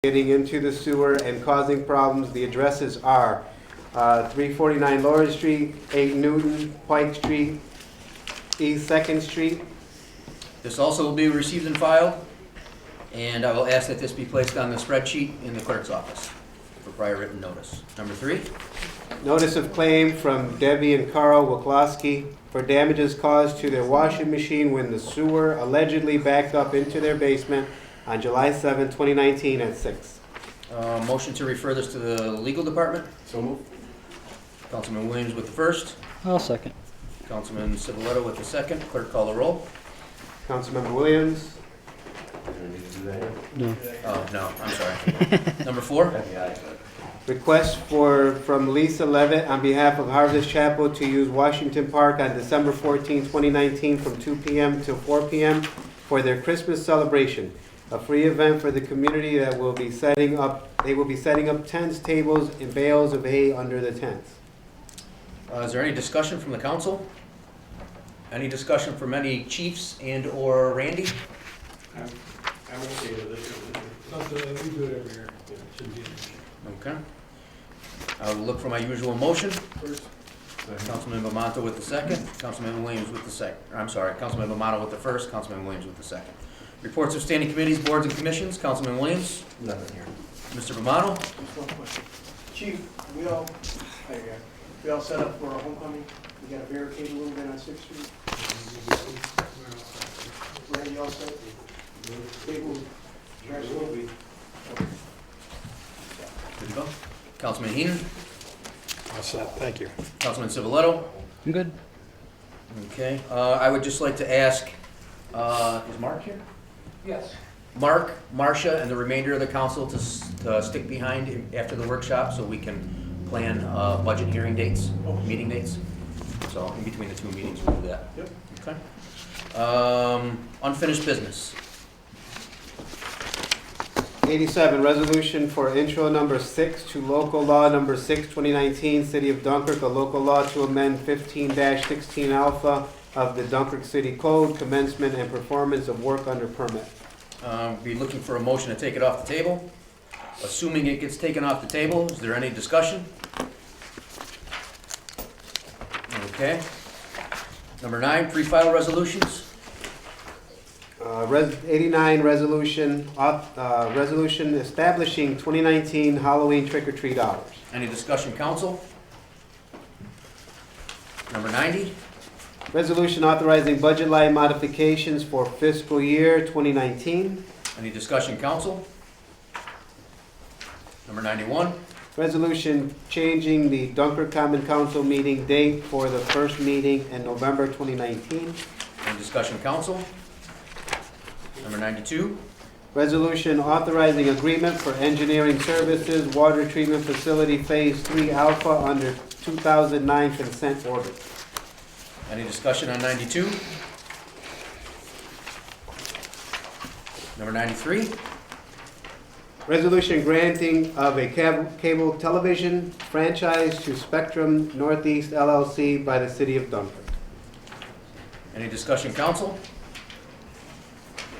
getting into the sewer and causing problems. The addresses are 349 Laura Street, 8 Newton, Pike Street, East 2nd Street. This also will be received and filed, and I will ask that this be placed on the spreadsheet in the clerk's office for prior written notice. Number 3, Notice of claim from Debbie and Carl Wiklowski for damages caused to their washing machine when the sewer allegedly backed up into their basement on July 7, 2019 at 6. motion to refer this to the legal department. So moved. Councilman Williams with the first, I'll second. Councilman Civiletto with the second. Clerk call the roll. Councilmember Williams, Do we need to do that here? No. Oh, no, I'm sorry. Number 4, request from Lisa Levitt on behalf of Harvest Chapel to use Washington Park on December 14, 2019 from 2 p.m. to 4 p.m. for their Christmas celebration. A free event for the community that will be setting up, they will be setting up tents, tables, and bales of hay under the tents. is there any discussion from the council? Any discussion from any chiefs and or Randy? I'm okay with it. Something that we do it every year. Yeah, it shouldn't be an issue. Okay. I will look for my usual motion. First, Councilman Bamanto with the second, Councilman Williams with the second. I'm sorry, Councilman Bamanto with the first, Councilman Williams with the second. Reports of standing committees, boards, and commissions. Councilman Williams, Nothing here. Mr. Bamanto. Just one question. Chief, we all set up for our homecoming? We got a barricade a little bit on 6th Street? Randy, all set? Table, trash will be. Good to go. Councilman Heenan, all set, thank you. Councilman Civiletto. I'm good. Okay, I would just like to ask, is Mark here? Yes. Mark, Marcia, and the remainder of the council to stick behind after the workshop so we can plan budget hearing dates, meeting dates. So in between the two meetings, we'll do that. Yep. Okay. Unfinished business. 87, resolution for intro number 6 to local law number 6, 2019, City of Dunkirk, a local law to amend 15-16 alpha of the Dunkirk City Code, commencement and performance of work under permit. Be looking for a motion to take it off the table. Assuming it gets taken off the table, is there any discussion? Okay. Number 9, pre-file resolutions. 89, resolution establishing 2019 Halloween trick-or-treat hours. Any discussion, council? Number 90. Resolution authorizing budget line modifications for fiscal year 2019. Any discussion, council? Number 91. Resolution changing the Dunkirk Common Council meeting date for the first meeting in November 2019. Any discussion, council? Number 92. Resolution authorizing agreement for engineering services, water treatment facility Phase 3 Alpha under 2009 consent order. Any discussion on 92? Number 93. Resolution granting of a cable television franchise to Spectrum Northeast LLC by the City of Dunkirk. Any discussion, council?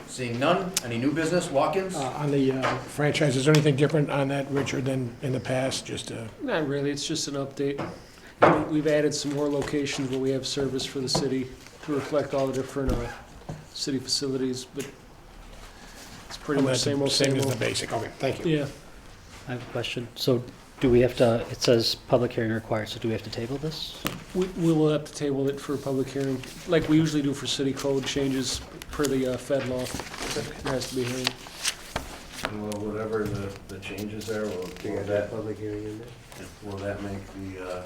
Seeing none, any new business, walk-ins? On the franchise, is there anything different on that, Richard, than in the past? Just Not really, it's just an update. We've added some more locations where we have service for the city to reflect all the different city facilities, but it's pretty much same old, same same as the old. basic. Okay, thank you. Yeah, I have a question. So do we have to, it says public hearing required, so do we have to table this? we will have to table it for a public hearing, like we usually do for city code changes per the Fed law. There has to be a hearing. Well, whatever the changes are, will that, Public hearing in there. will that make the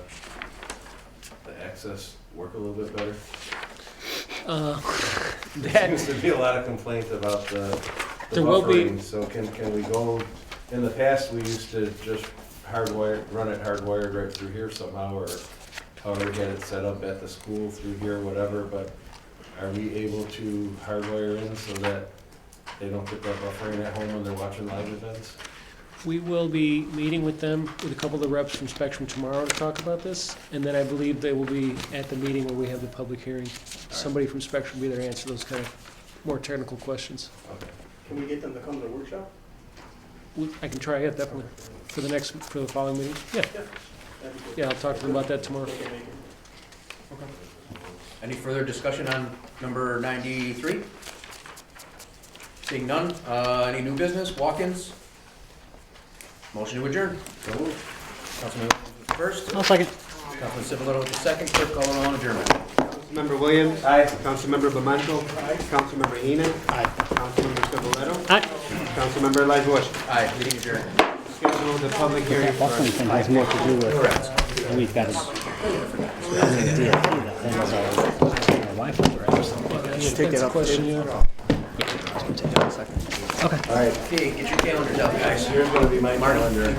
access work a little bit better? There That, seems to be a lot of complaint about the There will be- buffering, so can we go, in the past, we used to just run it hardwired right through here somehow, or however get it set up at the school through here, whatever, but are we able to hardwire in so that they don't get that buffering at home when they're watching live events? we will be meeting with them, with a couple of the reps from Spectrum tomorrow to talk about this, and then I believe they will be at the meeting where we have the public hearing. Somebody from Spectrum will be there to answer those kind of more technical questions. Okay. Can we get them to come to the workshop? I can try, yeah, definitely, for the following meeting. Yeah, That'd be good. yeah, I'll talk to them about that tomorrow. They can make it. Any further discussion on number 93? Seeing none, any new business, walk-ins? Motion to adjourn. Councilman first, I'll second. Councilman Civilito with the second, clerk call the roll on adjournment. Councilmember Williams. Aye. Councilmember Bamanto. Councilmember Heenan. Aye. Councilmember Civiletto. Aye. Councilmember Elijah Bush. Aye, meeting adjourned. Schedule the public hearing That for. Buckland thing has more to do with, Correct. we've got his, DFP, that thing is our Wi-Fi, right, or something. That's a question, yeah. Okay. Okay, get your calendars out, guys. Here's gonna be my Marty. calendar.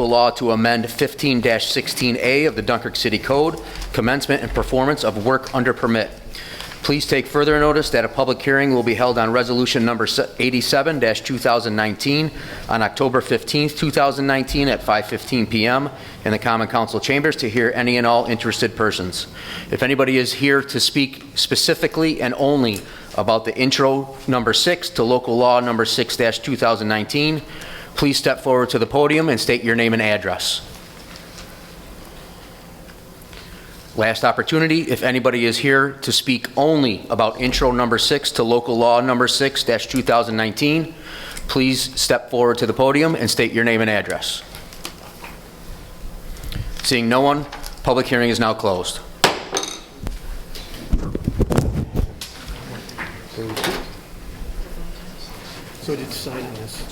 law to amend 15-16A of the Dunkirk City Code, commencement and performance of work under permit. Please take further notice that a public hearing will be held on resolution number 87-2019 on October 15th, 2019 at 5:15 p.m. in the Common Council chambers to hear any and all interested persons. If anybody is here to speak specifically and only about the intro number 6 to local law number 6-2019, please step forward to the podium and state your name and address. Last opportunity, if anybody is here to speak only about intro number 6 to local law number 6-2019, please step forward to the podium and state your name and address. Seeing no one, public hearing is now closed. So did you sign on this?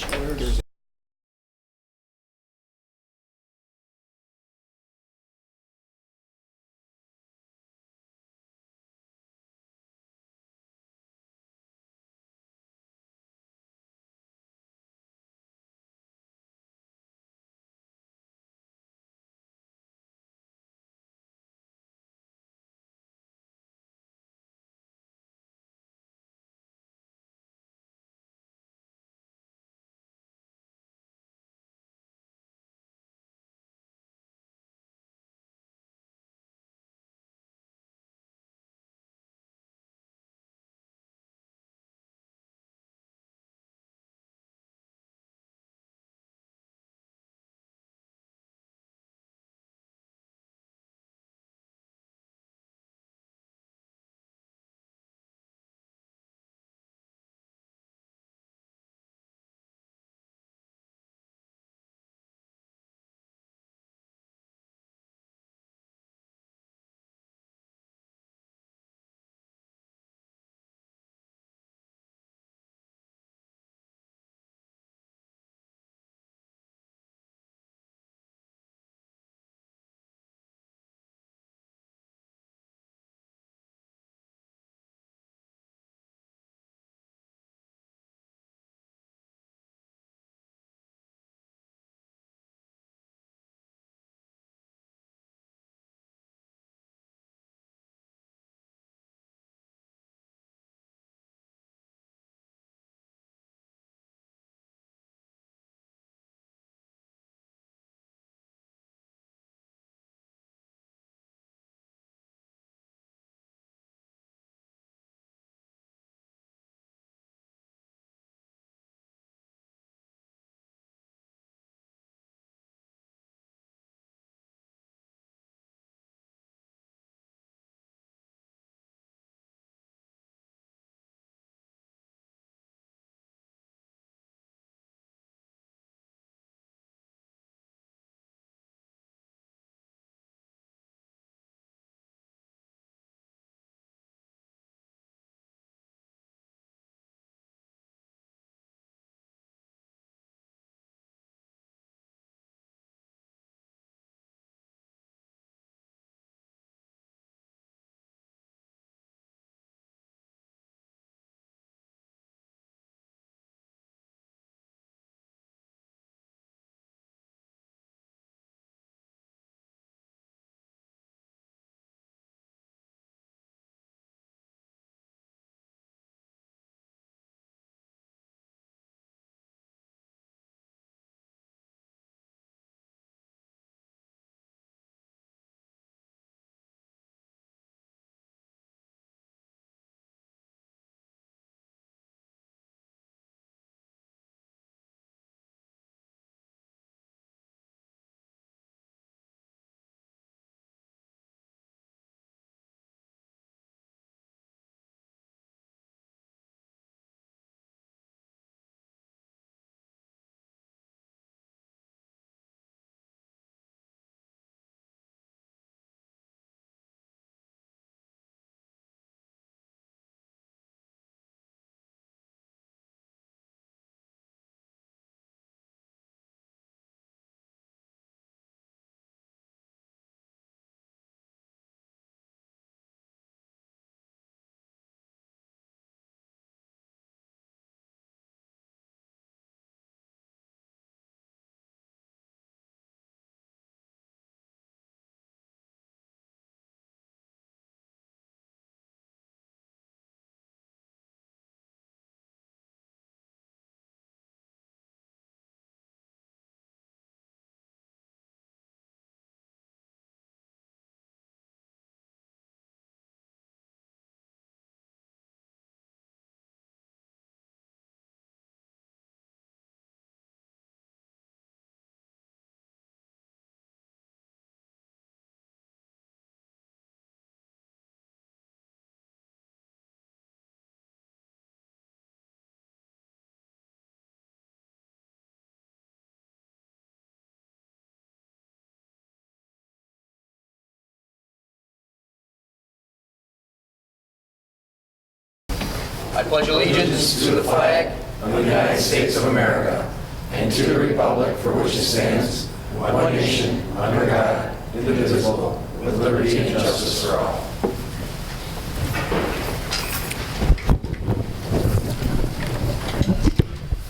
I pledge allegiance to the flag of the United States of America and to the republic for which it stands, one nation, under God, indivisible, with liberty and justice for all.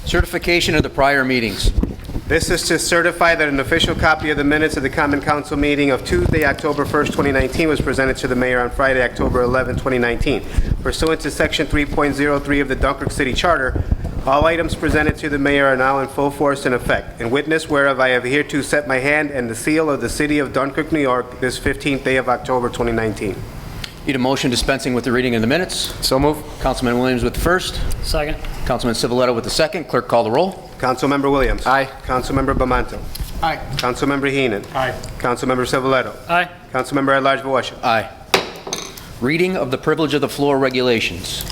Certification of the prior meetings. This is to certify that an official copy of the minutes of the Common Council meeting of Tuesday, October 1st, 2019 was presented to the mayor on Friday, October 11, 2019. Pursuant to Section 3.03 of the Dunkirk City Charter, all items presented to the mayor are now in full force and effect. In witness whereof I have hereto set my hand and the seal of the city of Dunkirk, New York, this 15th day of October, 2019. Need a motion dispensing with the reading of the minutes. So move. Councilman Williams with the first. Second. Councilman Civiletto with the second. Clerk, call the roll. Councilmember Williams. Aye. Councilmember Bamanto. Aye. Councilmember Heenan. Aye. Councilmember Civiletto. Aye. Councilmember at-large Voisin. Aye. Reading of the privilege of the floor regulations.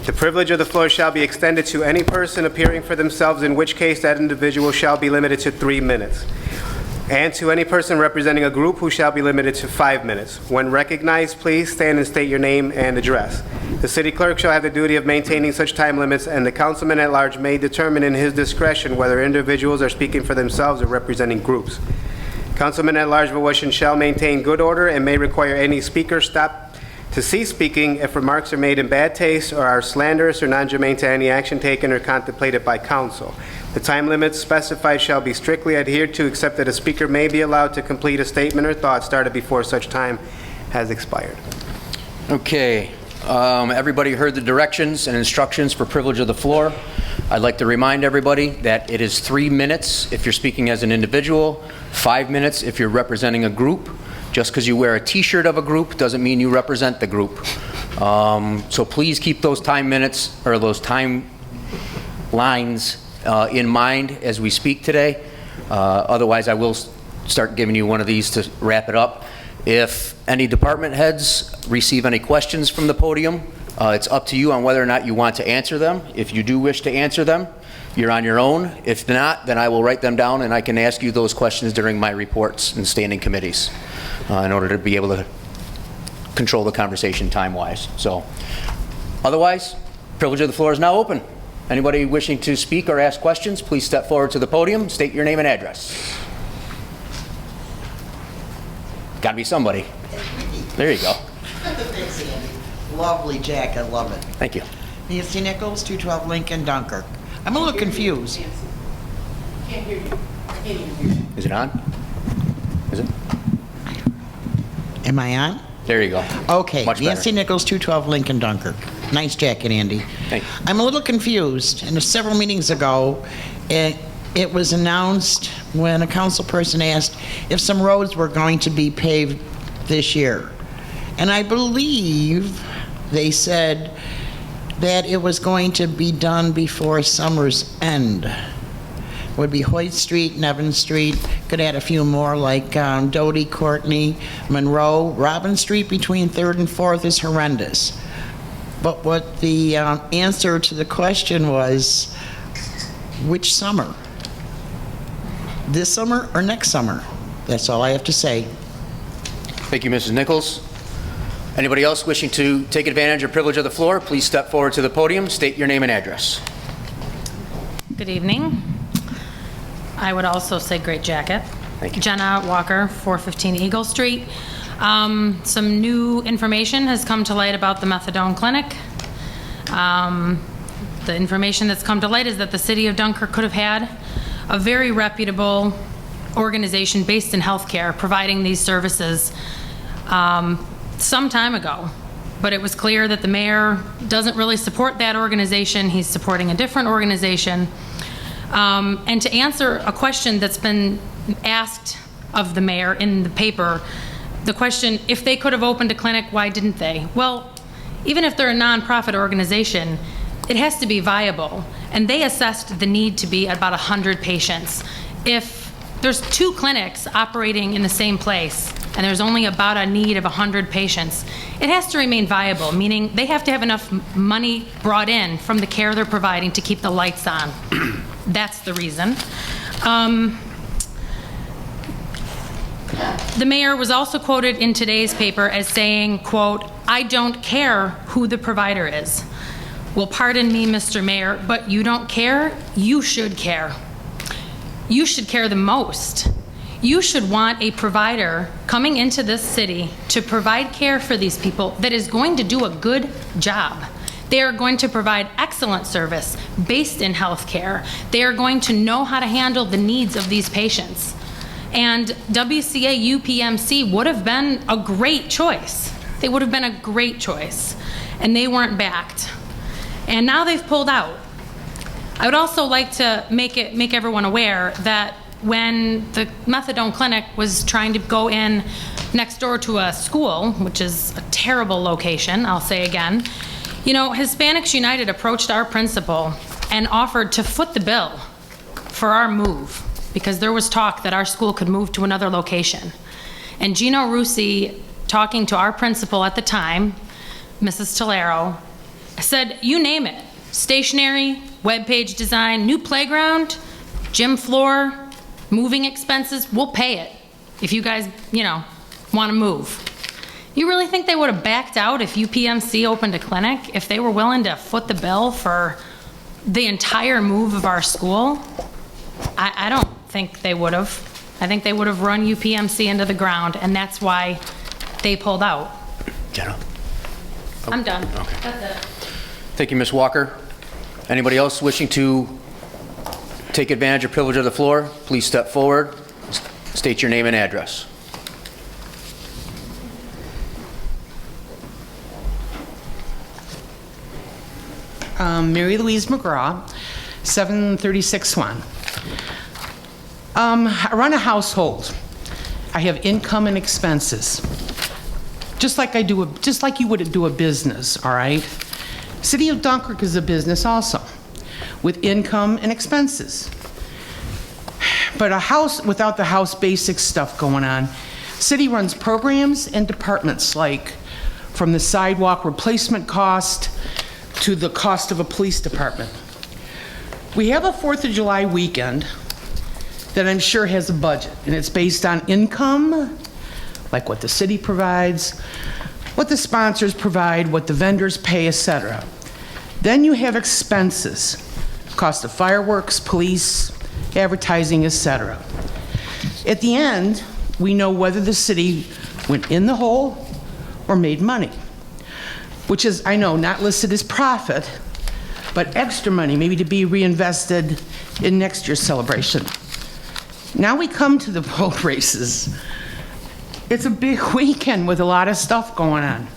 The privilege of the floor shall be extended to any person appearing for themselves, in which case that individual shall be limited to 3 minutes, and to any person representing a group who shall be limited to 5 minutes. When recognized, please stand and state your name and address. The city clerk shall have the duty of maintaining such time limits, and the councilman at large may determine in his discretion whether individuals are speaking for themselves or representing groups. Councilman at large Voisin shall maintain good order and may require any speaker stop to cease speaking if remarks are made in bad taste or are slanderous or non-germane to any action taken or contemplated by council. The time limits specified shall be strictly adhered to, except that a speaker may be allowed to complete a statement or thought started before such time has expired. Okay. Everybody heard the directions and instructions for privilege of the floor. I'd like to remind everybody that it is 3 minutes if you're speaking as an individual, 5 minutes if you're representing a group. Just because you wear a t-shirt of a group doesn't mean you represent the group. So please keep those time minutes or those time lines in mind as we speak today. Otherwise, I will start giving you one of these to wrap it up. If any department heads receive any questions from the podium, it's up to you on whether or not you want to answer them. If you do wish to answer them, you're on your own. If not, then I will write them down and I can ask you those questions during my reports and standing committees in order to be able to control the conversation time-wise. So, otherwise, privilege of the floor is now open. Anybody wishing to speak or ask questions, please step forward to the podium, state your name and address. Got to be somebody. There you go. Thanks, Andy. Lovely jacket, love it. Thank you. Nancy Nichols, 212 Lincoln, Dunkirk. I'm a little confused. Can't hear you. I can't even hear you. Is it on? Is it? Am I on? There you go. Okay, Much Nancy better. Nichols, 212 Lincoln, Dunkirk. Nice jacket, Andy. Thank you. I'm a little confused. And several meetings ago, it was announced when a council person asked if some roads were going to be paved this year. And I believe they said that it was going to be done before summer's end. Would be Hoyt Street, Nevin Street, could add a few more like Doty, Courtney, Monroe. Robin Street between 3rd and 4th is horrendous. But what the answer to the question was, which summer? This summer or next summer? That's all I have to say. Thank you, Mrs. Nichols. Anybody else wishing to take advantage or privilege of the floor, please step forward to the podium, state your name and address. Good evening. I would also say great jacket. Thank you. Jenna Walker, 415 Eagle Street. Some new information has come to light about the methadone clinic. The information that's come to light is that the city of Dunkirk could have had a very reputable organization based in healthcare providing these services some time ago. But it was clear that the mayor doesn't really support that organization. He's supporting a different organization. And to answer a question that's been asked of the mayor in the paper, the question, if they could have opened a clinic, why didn't they? Well, even if they're a nonprofit organization, it has to be viable. And they assessed the need to be about 100 patients. If there's 2 clinics operating in the same place, and there's only about a need of 100 patients, it has to remain viable, meaning they have to have enough money brought in from the care they're providing to keep the lights on. That's the reason. The mayor was also quoted in today's paper as saying, quote, I don't care who the provider is. Well, pardon me, Mr. Mayor, but you don't care? You should care. You should care the most. You should want a provider coming into this city to provide care for these people that is going to do a good job. They are going to provide excellent service based in healthcare. They are going to know how to handle the needs of these patients. And WCA UPMC would have been a great choice. They would have been a great choice. And they weren't backed. And now they've pulled out. I would also like to make everyone aware that when the methadone clinic was trying to go in next door to a school, which is a terrible location, I'll say again, you know, Hispanics United approached our principal and offered to foot the bill for our move because there was talk that our school could move to another location. And Gino Russi, talking to our principal at the time, Mrs. Tolero, said, you name it, stationery, webpage design, new playground, gym floor, moving expenses, we'll pay it if you guys, you know, want to move. You really think they would have backed out if UPMC opened a clinic, if they were willing to foot the bill for the entire move of our school? I don't think they would have. I think they would have run UPMC into the ground, and that's why they pulled out. Jenna? I'm done. Okay. That's it. Thank you, Ms. Walker. Anybody else wishing to take advantage or privilege of the floor, please step forward, state your name and address. Mary Louise McGraw, 736 Swan. I run a household. I have income and expenses, just like you would do a business. All right. City of Dunkirk is a business also, with income and expenses. But a house without the house basic stuff going on, city runs programs and departments like from the sidewalk replacement cost to the cost of a police department. We have a 4th of July weekend that I'm sure has a budget, and it's based on income, like what the city provides, what the sponsors provide, what the vendors pay, etc. Then you have expenses, cost of fireworks, police, advertising, etc. At the end, we know whether the city went in the hole or made money, which is, I know, not listed as profit, but extra money, maybe to be reinvested in next year's celebration. Now we come to the boat races. It's a big weekend with a lot of stuff going on.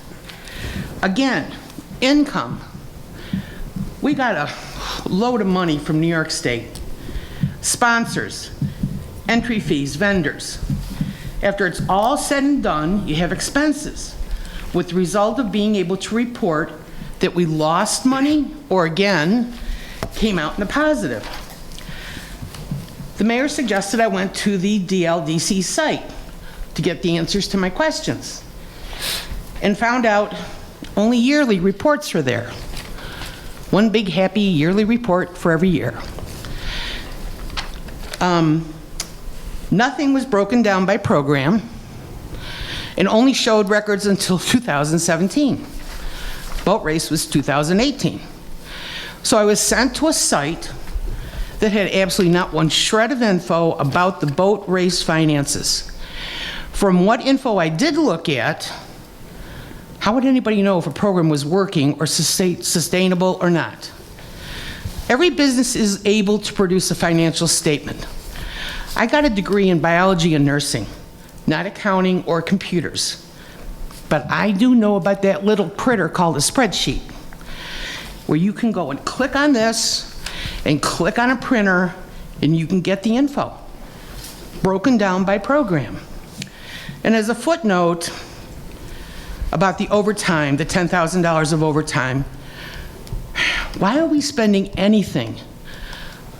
Again, income. We got a load of money from New York State. Sponsors, entry fees, vendors. After it's all said and done, you have expenses, with the result of being able to report that we lost money or, again, came out in the positive. The mayor suggested I went to the DLDC site to get the answers to my questions and found out only yearly reports are there. One big happy yearly report for every year. Nothing was broken down by program and only showed records until 2017. Boat race was 2018. So I was sent to a site that had absolutely not one shred of info about the boat race finances. From what info I did look at, how would anybody know if a program was working or sustainable or not? Every business is able to produce a financial statement. I got a degree in biology and nursing, not accounting or computers. But I do know about that little critter called a spreadsheet, where you can go and click on this and click on a printer and you can get the info, broken down by program. And as a footnote about the overtime, the $10,000 of overtime, why are we spending anything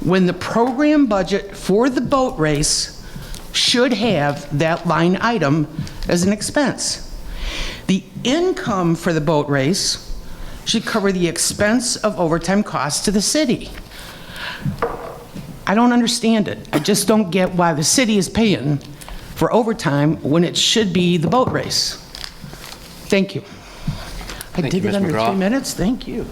when the program budget for the boat race should have that line item as an expense? The income for the boat race should cover the expense of overtime costs to the city. I don't understand it. I just don't get why the city is paying for overtime when it should be the boat race. Thank you. I Thank did you, it Ms. under McGraw. 3 minutes, thank you.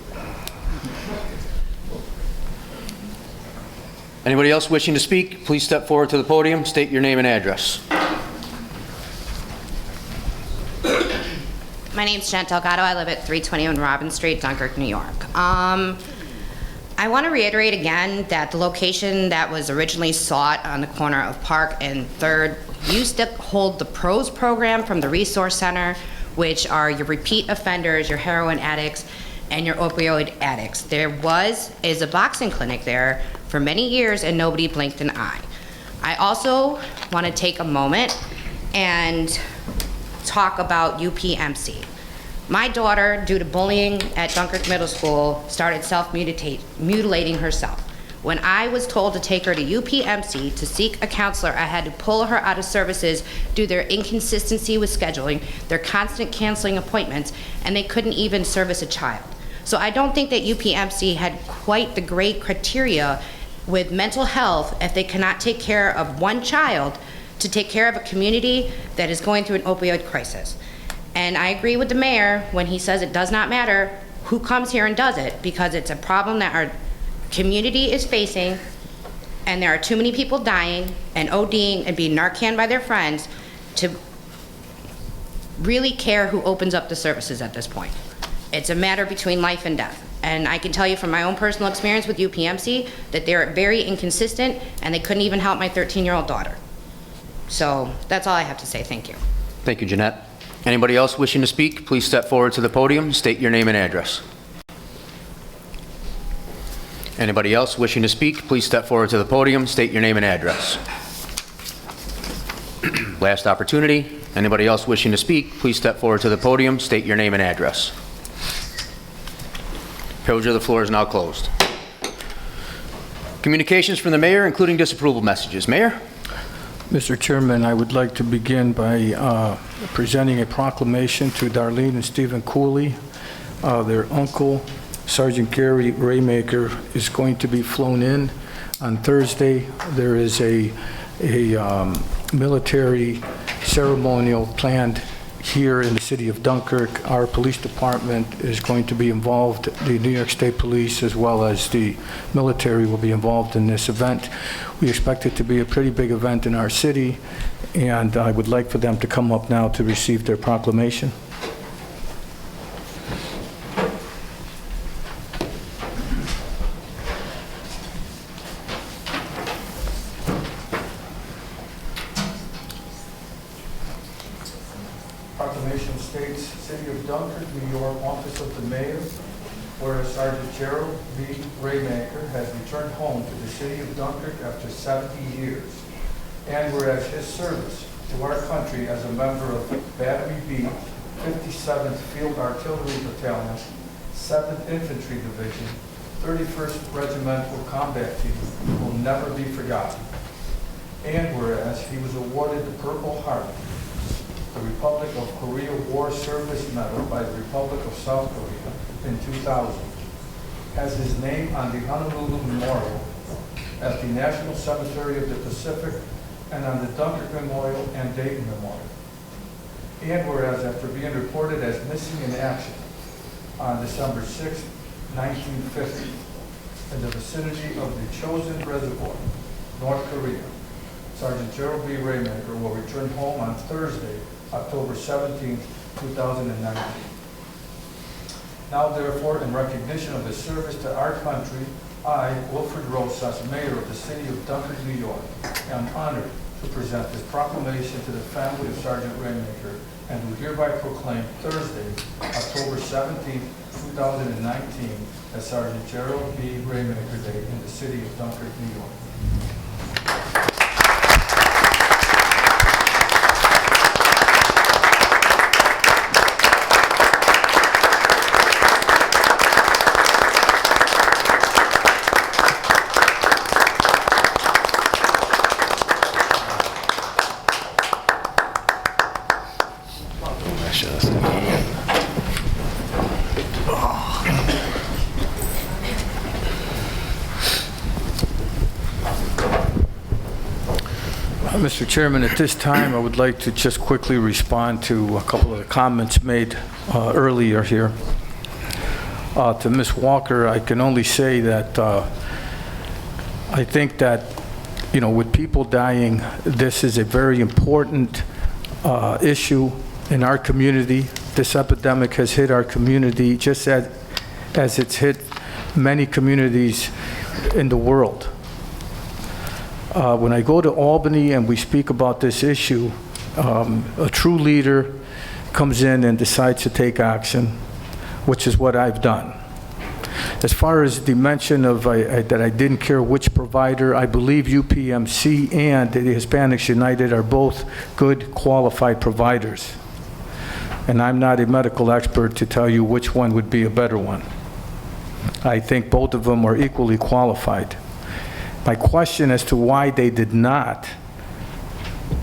Anybody else wishing to speak, please step forward to the podium, state your name and address. My name's Jen Delgado. I live at 321 Robin Street, Dunkirk, New York. I want to reiterate again that the location that was originally sought on the corner of Park and 3rd used to hold the PROS program from the Resource Center, which are your repeat offenders, your heroin addicts, and your opioid addicts. There is a boxing clinic there for many years, and nobody blinked an eye. I also want to take a moment and talk about UPMC. My daughter, due to bullying at Dunkirk Middle School, started self-mutilating herself. When I was told to take her to UPMC to seek a counselor, I had to pull her out of services due to their inconsistency with scheduling, their constant canceling appointments, and they couldn't even service a child. So I don't think that UPMC had quite the great criteria with mental health if they cannot take care of one child to take care of a community that is going through an opioid crisis. And I agree with the mayor when he says it does not matter who comes here and does it, because it's a problem that our community is facing, and there are too many people dying and ODing and being Narcan by their friends to really care who opens up the services at this point. It's a matter between life and death. And I can tell you from my own personal experience with UPMC that they're very inconsistent, and they couldn't even help my 13-year-old daughter. So that's all I have to say. Thank you. Thank you, Jeanette. Anybody else wishing to speak, please step forward to the podium, state your name and address. Anybody else wishing to speak, please step forward to the podium, state your name and address. Last opportunity. Anybody else wishing to speak, please step forward to the podium, state your name and address. Privilege of the floor is now closed. Communications from the mayor, including disapproval messages. Mayor? Mr. Chairman, I would like to begin by presenting a proclamation to Darlene and Stephen Cooley. Their uncle, Sergeant Gary Raymaker, is going to be flown in on Thursday. There is a military ceremonial planned here in the city of Dunkirk. Our police department is going to be involved. The New York State Police as well as the military will be involved in this event. We expect it to be a pretty big event in our city, and I would like for them to come up now to receive their proclamation. Proclamation states, City of Dunkirk, New York, Office of the Mayor, whereas Sergeant Gerald B. Raymaker has returned home to the City of Dunkirk after 70 years, and whereas his service to our country as a member of Battery B, 57th Field Artillery Battalion, 7th Infantry Division, 31st Regimental Combat Team will never be forgotten. And whereas he was awarded the Purple Heart, the Republic of Korea War Service Medal by the Republic of South Korea in 2000, has his name on the Honolulu Memorial at the National Cemetery of the Pacific and on the Dunkirk Memorial and Dayton Memorial. And whereas after being reported as missing in action on December 6, 1950, in the vicinity of the Chosin Reservoir, North Korea, Sergeant Gerald B. Raymaker will return home on Thursday, October 17, 2019. Now therefore, in recognition of his service to our country, I, Wilfred Rosas, Mayor of the City of Dunkirk, New York, am honored to present this proclamation to the family of Sergeant Raymaker, and who hereby proclaim Thursday, October 17, 2019, as Sergeant Gerald B. Raymaker Day in the City of Dunkirk, New York. Mr. Chairman, at this time, I would like to just quickly respond to a couple of the comments made earlier here. To Ms. Walker, I can only say that I think that, with people dying, this is a very important issue in our community. This epidemic has hit our community just as it's hit many communities in the world. When I go to Albany and we speak about this issue, a true leader comes in and decides to take action, which is what I've done. As far as the mention of that I didn't care which provider, I believe UPMC and the Hispanics United are both good, qualified providers. And I'm not a medical expert to tell you which one would be a better one. I think both of them are equally qualified. My question as to why they did not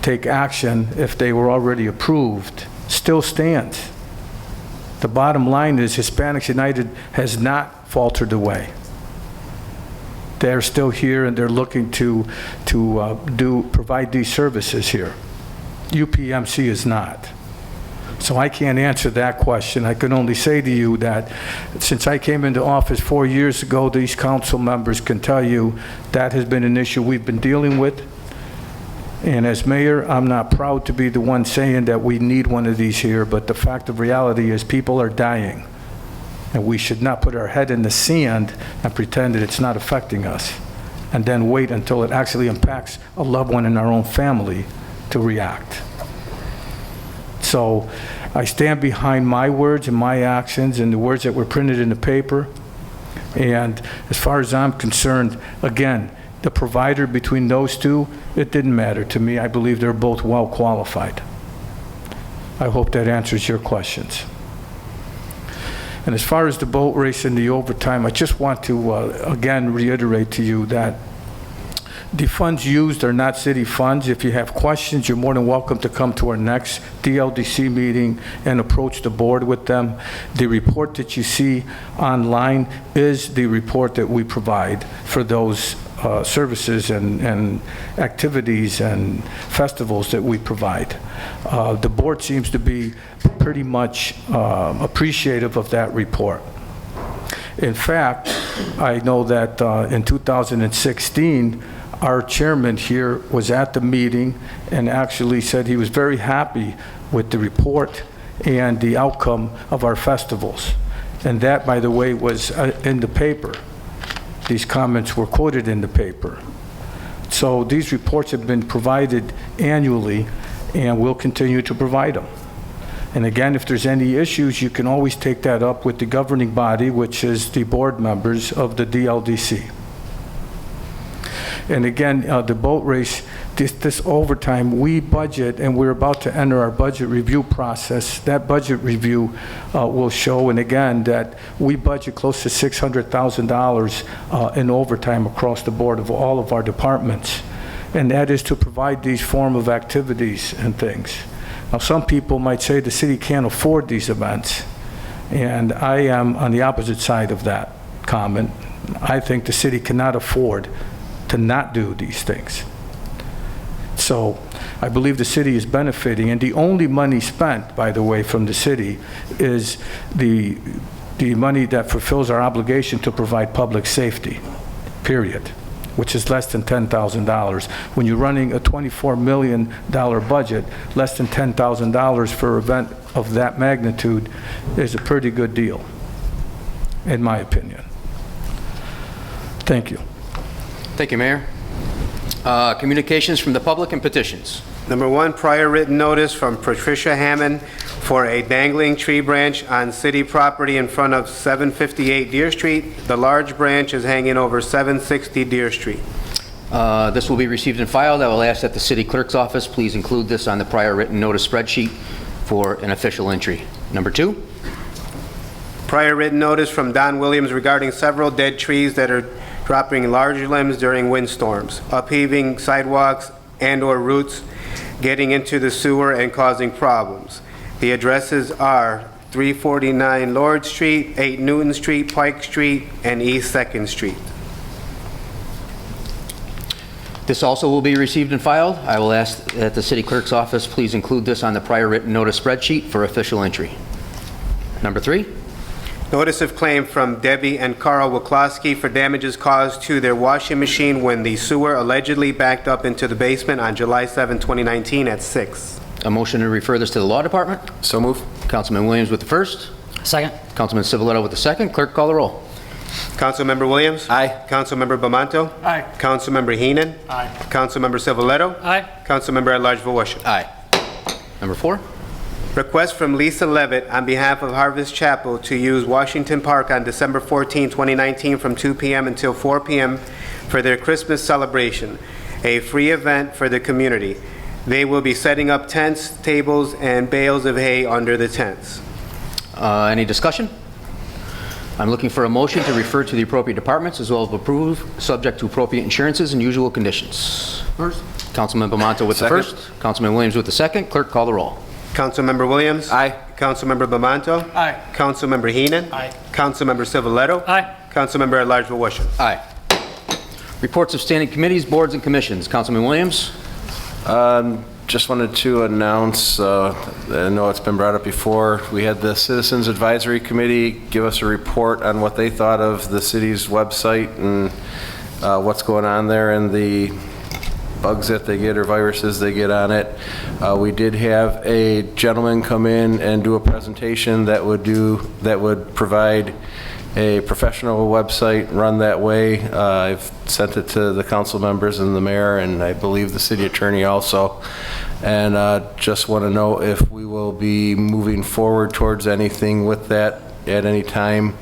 take action if they were already approved still stands. The bottom line is Hispanics United has not faltered away. They're still here and they're looking to provide these services here. UPMC is not. So I can't answer that question. I can only say to you that since I came into office 4 years ago, these council members can tell you that has been an issue we've been dealing with. And as mayor, I'm not proud to be the one saying that we need one of these here, but the fact of reality is people are dying. And we should not put our head in the sand and pretend that it's not affecting us, and then wait until it actually impacts a loved one in our own family to react. So I stand behind my words and my actions and the words that were printed in the paper. And as far as I'm concerned, again, the provider between those two, it didn't matter to me. I believe they're both well qualified. I hope that answers your questions. And as far as the boat race and the overtime, I just want to again reiterate to you that the funds used are not city funds. If you have questions, you're more than welcome to come to our next DLDC meeting and approach the board with them. The report that you see online is the report that we provide for those services and activities and festivals that we provide. The board seems to be pretty much appreciative of that report. In fact, I know that in 2016, our chairman here was at the meeting and actually said he was very happy with the report and the outcome of our festivals. And that, by the way, was in the paper. These comments were quoted in the paper. So these reports have been provided annually, and we'll continue to provide them. And again, if there's any issues, you can always take that up with the governing body, which is the board members of the DLDC. And again, the boat race, this overtime, we budget, and we're about to enter our budget review process. That budget review will show, and again, that we budget close to $600,000 in overtime across the board of all of our departments. And that is to provide these form of activities and things. Now, some people might say the city can't afford these events, and I am on the opposite side of that comment. I think the city cannot afford to not do these things. So I believe the city is benefiting, and the only money spent, by the way, from the city is the money that fulfills our obligation to provide public safety, period, which is less than $10,000. When you're running a $24 million budget, less than $10,000 for an event of that magnitude is a pretty good deal, in my opinion. Thank you. Thank you, Mayor. Communications from the public and petitions. Number one, prior written notice from Patricia Hammond for a dangling tree branch on city property in front of 758 Deer Street. The large branch is hanging over 760 Deer Street. This will be received and filed. I will ask that the city clerk's office please include this on the prior written notice spreadsheet for an official entry. Number two. Prior written notice from Don Williams regarding several dead trees that are dropping large limbs during windstorms, upheaving sidewalks and/or roots, getting into the sewer and causing problems. The addresses are 349 Lord Street, 8 Newton Street, Pike Street, and East 2nd Street. This also will be received and filed. I will ask that the city clerk's office please include this on the prior written notice spreadsheet for official entry. Number 3. Notice of claim from Debbie and Carl Wiklowski for damages caused to their washing machine when the sewer allegedly backed up into the basement on July 7, 2019 at 6. A motion to refer this to the Law Department. So move. Councilman Williams with the first. Second. Councilman Civiletto with the second. Clerk, call the roll. Councilmember Williams? Aye. Councilmember Bamanto? Aye. Councilmember Heenan? Aye. Councilmember Civiletto? Aye. Councilmember at-large Voisin. Aye. Number 4. Request from Lisa Levitt on behalf of Harvest Chapel to use Washington Park on December 14, 2019 from 2 p.m. until 4 p.m. for their Christmas celebration, a free event for the community. They will be setting up tents, tables, and bales of hay under the tents. Any discussion? I'm looking for a motion to refer to the appropriate departments as well as approve, subject to appropriate insurances and usual conditions. First. Councilman Bamanto with Second. the first. Councilman Williams with the second. Clerk, call the roll. Councilmember Williams? Aye. Councilmember Bamanto? Aye. Councilmember Heenan? Aye. Councilmember Civiletto? Aye. Councilmember at-large Voisin. Aye. Reports of standing committees, boards, and commissions. Councilman Williams? Just wanted to announce, I know it's been brought up before, we had the Citizens Advisory Committee give us a report on what they thought of the city's website and what's going on there and the bugs that they get or viruses they get on it. We did have a gentleman come in and do a presentation that would provide a professional website run that way. I've sent it to the council members and the mayor and I believe the city attorney also. And just want to know if we will be moving forward towards anything with that at any time.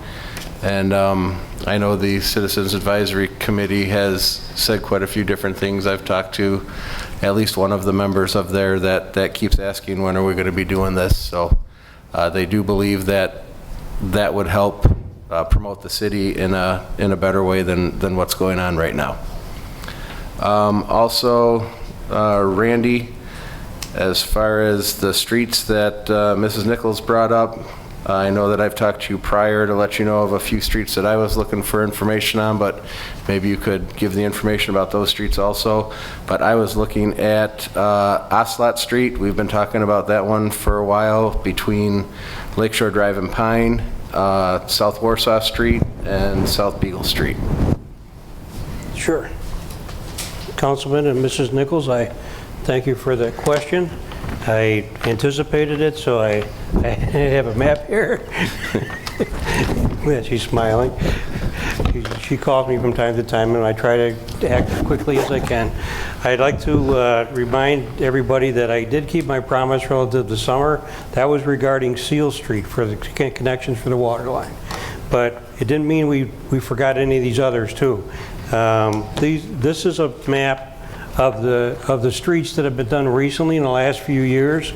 And I know the Citizens Advisory Committee has said quite a few different things. I've talked to at least one of the members of there that keeps asking when are we going to be doing this. So they do believe that that would help promote the city in a better way than what's going on right now. Also, Randy, as far as the streets that Mrs. Nichols brought up, I know that I've talked to you prior to let you know of a few streets that I was looking for information on, but maybe you could give the information about those streets also. But I was looking at Ocelot Street. We've been talking about that one for a while between Lakeshore Drive and Pine, South Warsaw Street, and South Beagle Street. Sure. Councilman and Mrs. Nichols, I thank you for that question. I anticipated it, so I have a map here. Yeah, she's smiling. She calls me from time to time, and I try to act as quickly as I can. I'd like to remind everybody that I did keep my promise relative to summer. That was regarding Seal Street for the connections for the water line. But it didn't mean we forgot any of these others, too. This is a map of the streets that have been done recently in the last few years.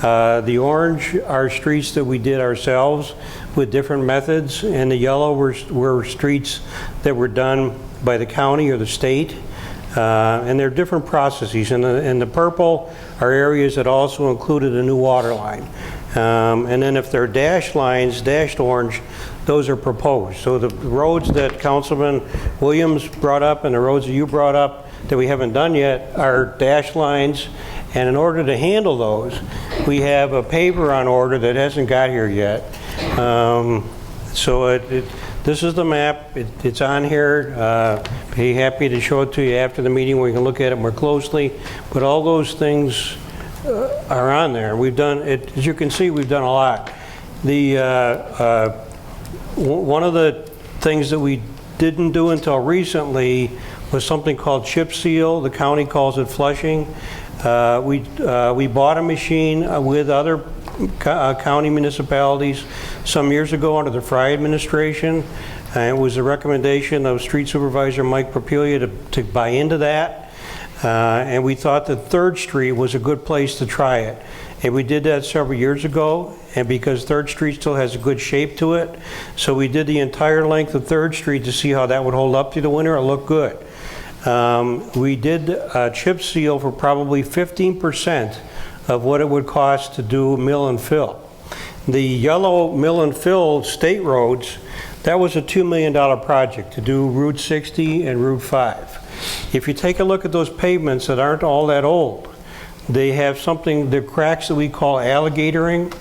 The orange are streets that we did ourselves with different methods, and the yellow were streets that were done by the county or the state. And they're different processes. And the purple are areas that also included a new water line. And then if they're dashed lines, dashed orange, those are proposed. So the roads that Councilman Williams brought up and the roads that you brought up that we haven't done yet are dashed lines. And in order to handle those, we have a paver on order that hasn't got here yet. This is the map. It's on here. Be happy to show it to you after the meeting where you can look at it more closely. But all those things are on there. We've done it, as you can see, we've done a lot. One of the things that we didn't do until recently was something called chip seal. The county calls it flushing. We bought a machine with other county municipalities some years ago under the Fry administration. And it was a recommendation of Street Supervisor Mike Propelia to buy into that. And we thought that 3rd Street was a good place to try it. And we did that several years ago, and because 3rd Street still has a good shape to it, so we did the entire length of 3rd Street to see how that would hold up through the winter. It looked good. We did a chip seal for probably 15% of what it would cost to do mill and fill. The yellow mill and fill state roads, that was a $2 million project to do Route 60 and Route 5. If you take a look at those pavements that aren't all that old, they have something, the cracks that we call alligatoring.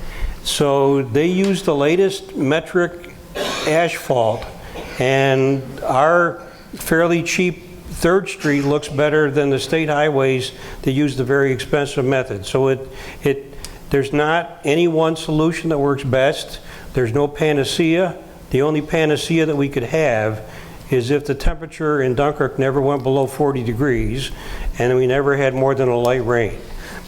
So they use the latest metric asphalt, and our fairly cheap 3rd Street looks better than the state highways that use the very expensive method. So there's not any one solution that works best. There's no panacea. The only panacea that we could have is if the temperature in Dunkirk never went below 40 degrees and we never had more than a light rain.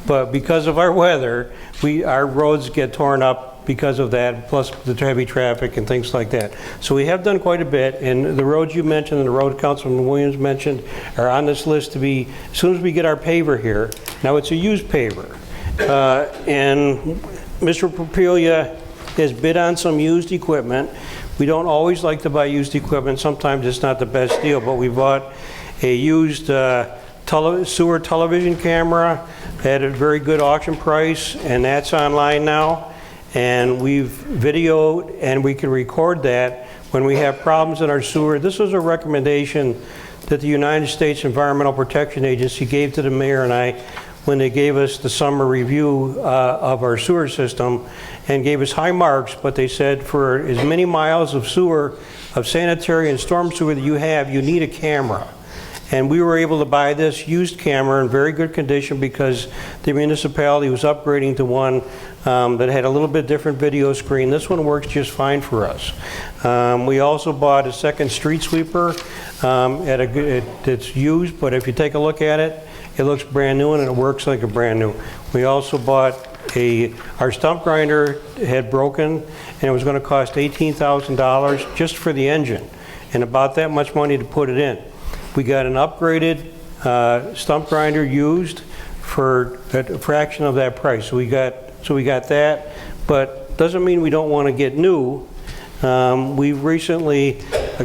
But because of our weather, our roads get torn up because of that, plus the heavy traffic and things like that. So we have done quite a bit, and the roads you mentioned and the road Councilman Williams mentioned are on this list to be, as soon as we get our paver here. Now it's a used paver, and Mr. Propelia has bid on some used equipment. We don't always like to buy used equipment. Sometimes it's not the best deal, but we bought a used sewer television camera at a very good auction price, and that's online now. And we've videoed, and we can record that when we have problems in our sewer. This was a recommendation that the United States Environmental Protection Agency gave to the mayor and I when they gave us the summer review of our sewer system, and gave us high marks, but they said for as many miles of sewer, of sanitary and storm sewer that you have, you need a camera. And we were able to buy this used camera in very good condition because the municipality was upgrading to one that had a little bit different video screen. This one works just fine for us. We also bought a second street sweeper that's used, but if you take a look at it, it looks brand new and it works like a brand new. We also bought our stump grinder had broken, and it was going to cost $18,000 just for the engine, and about that much money to put it in. We got an upgraded stump grinder used for a fraction of that price. So we got that, but doesn't mean we don't want to get new. We recently,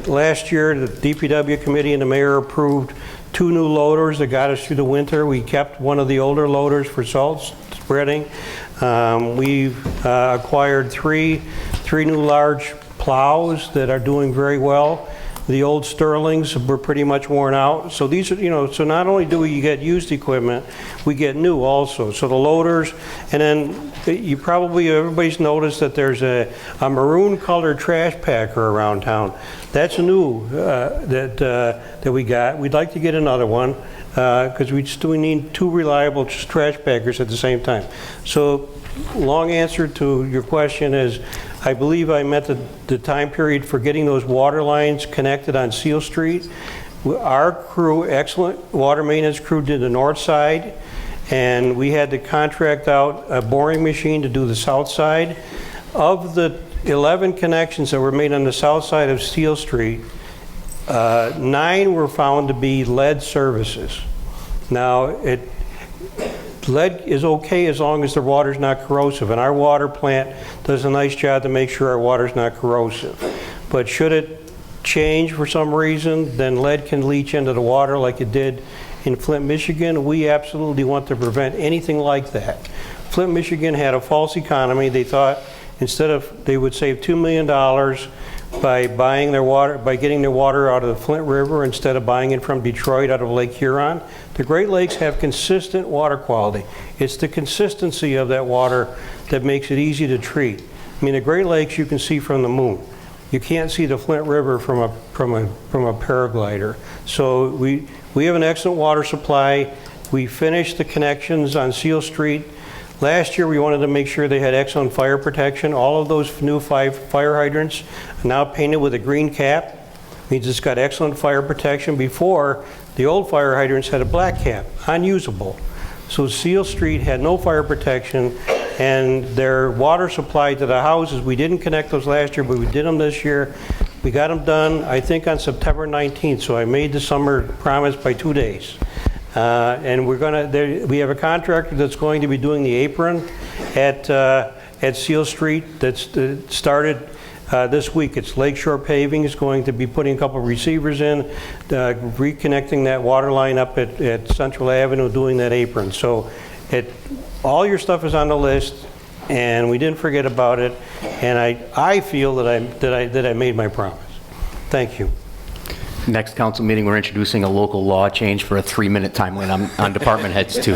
last year, the DPW committee and the mayor approved 2 new loaders that got us through the winter. We kept one of the older loaders for salt spreading. We've acquired three new large plows that are doing very well. The old Sterlings were pretty much worn out. So these are, so not only do we get used equipment, we get new also. So the loaders, and then everybody's noticed that there's a maroon colored trash packer around town. That's new that we got. We'd like to get another one because we need 2 reliable trash packers at the same time. So long answer to your question is, I believe I met the time period for getting those water lines connected on Seal Street. Our crew, excellent water maintenance crew, did the north side, and we had to contract out a boring machine to do the south side. Of the 11 connections that were made on the south side of Seal Street, 9 were found to be lead services. Now, lead is okay as long as the water's not corrosive, and our water plant does a nice job to make sure our water's not corrosive. But should it change for some reason, then lead can leach into the water like it did in Flint, Michigan. We absolutely want to prevent anything like that. Flint, Michigan had a false economy. They thought they would save $2 million by buying their water, by getting their water out of the Flint River instead of buying it from Detroit out of Lake Huron. The Great Lakes have consistent water quality. It's the consistency of that water that makes it easy to treat. I mean, the Great Lakes you can see from the moon. You can't see the Flint River from a paraglider. So we have an excellent water supply. We finished the connections on Seal Street. Last year, we wanted to make sure they had excellent fire protection. All of those new 5 fire hydrants are now painted with a green cap. Means it's got excellent fire protection. Before, the old fire hydrants had a black cap, unusable. So Seal Street had no fire protection, and their water supply to the houses, we didn't connect those last year, but we did them this year. We got them done, I think, on September 19th, so I made the summer promise by 2 days. And we have a contractor that's going to be doing the apron at Seal Street that's started this week. It's Lakeshore Paving is going to be putting a couple of receivers in, reconnecting that water line up at Central Avenue, doing that apron. So all your stuff is on the list, and we didn't forget about it. And I feel that I made my promise. Thank you. Next council meeting, we're introducing a local law change for a 3-minute time limit on department heads, too.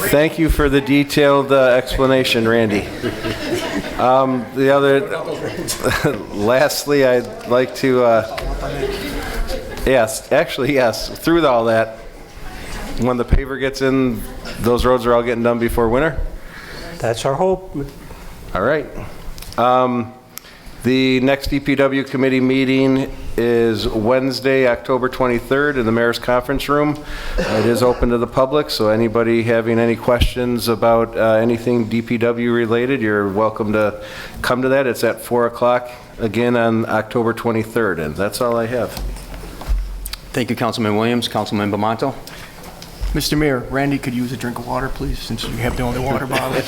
Thank you for the detailed explanation, Randy. Lastly, I'd like to, yes, through all that, when the paver gets in, those roads are all getting done before winter? That's our hope. All right. The next DPW committee meeting is Wednesday, October 23rd in the Mayor's Conference Room. It is open to the public, so anybody having any questions about anything DPW related, you're welcome to come to that. It's at 4 o'clock, again on October 23rd, and that's all I have. Thank you, Councilman Williams. Councilman Bamonto. Mr. Mayor, Randy could use a drink of water, please, since you have the only water bottle.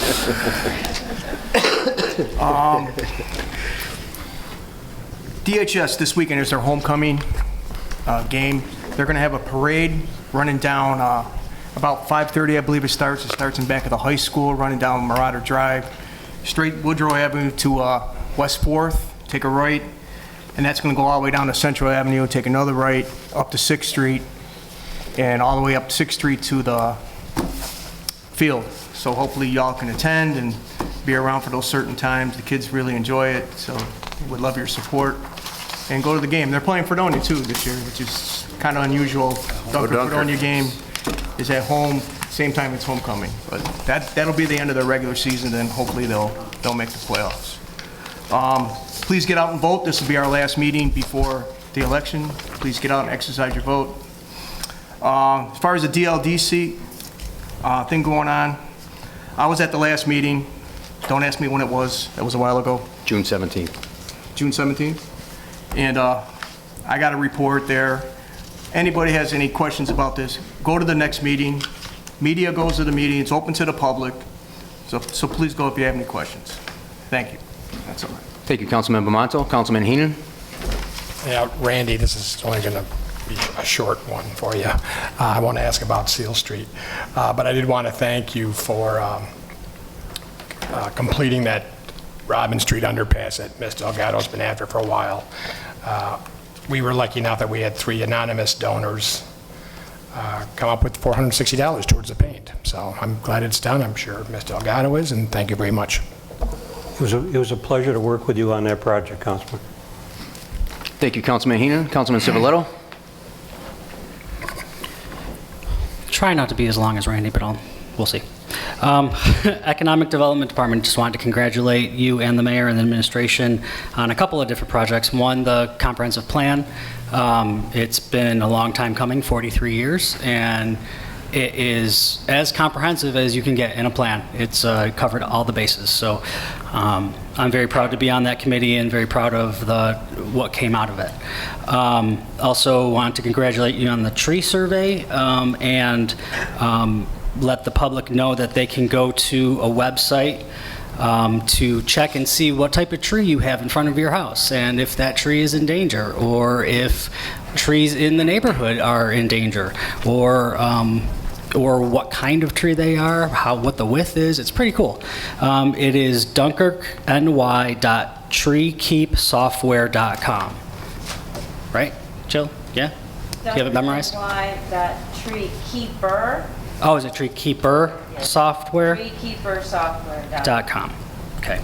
DHS this weekend is their homecoming game. They're going to have a parade running down about 5:30, I believe it starts. It starts in back of the high school, running down Marauder Drive, straight Woodrow Avenue to West 4th, take a right, and that's going to go all the way down to Central Avenue, take another right, up to 6th Street, and all the way up 6th Street to the field. So hopefully y'all can attend and be around for those certain times. The kids really enjoy it, so would love your support. And go to the game. They're playing Fredonia too this year, which is kind of unusual. Fredonia game is at home, same time it's homecoming. But that'll be the end of their regular season, then hopefully they'll make the playoffs. Please get out and vote. This will be our last meeting before the election. Please get out and exercise your vote. As far as the DLDC thing going on, I was at the last meeting. Don't ask me when it was. That was a while ago. June 17th. June 17th. And I got a report there. Anybody has any questions about this, go to the next meeting. Media goes to the meeting. It's open to the public. So please go if you have any questions. Thank you. That's all right. Thank you, Councilman Bamonto. Councilman Heenan. Yeah, Randy, this is only going to be a short one for you. I want to ask about Seal Street, but I did want to thank you for completing that Robin Street underpass that Ms. Delgado's been after for a while. We were lucky enough that we had 3 anonymous donors come up with $460 towards the paint. So I'm glad it's done. I'm sure Ms. Delgado is, and thank you very much. It was a pleasure to work with you on that project, Councilman. Thank you, Councilman Heenan. Councilman Civiletto. Try not to be as long as Randy, but we'll see. Economic Development Department, just wanted to congratulate you and the mayor and the administration on a couple of different projects. One, the comprehensive plan. It's been a long time coming, 43 years, and it is as comprehensive as you can get in a plan. It's covered all the bases. So I'm very proud to be on that committee and very proud of what came out of it. Also want to congratulate you on the tree survey and let the public know that they can go to a website to check and see what type of tree you have in front of your house and if that tree is in danger, or if trees in the neighborhood are in danger, or what kind of tree they are, what the width is. It's pretty cool. It is dunkerkny.treekeepsoftware.com. Right, Jill? Yeah? Do you have it memorized? Treekeeper. Oh, is it Treekeeper Software? Treekeepersoftware.com. Okay.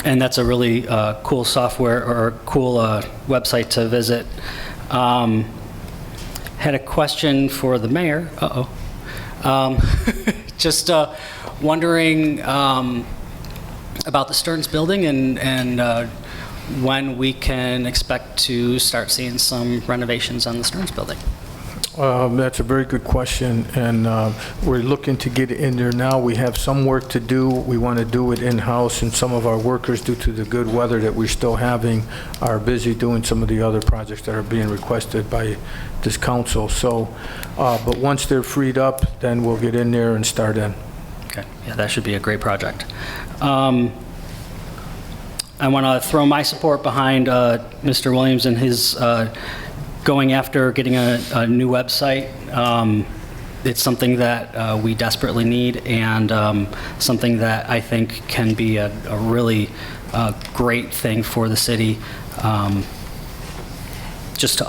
And that's a really cool software, or cool website to visit. Had a question for the mayor. Just wondering about the Stearns building and when we can expect to start seeing some renovations on the Stearns building. That's a very good question, and we're looking to get it in there now. We have some work to do. We want to do it in-house, and some of our workers, due to the good weather that we're still having, are busy doing some of the other projects that are being requested by this council. So, but once they're freed up, then we'll get in there and start in. Okay, yeah, that should be a great project. I want to throw my support behind Mr. Williams and his going after getting a new website. It's something that we desperately need, and something that I think can be a really a great thing for the city, just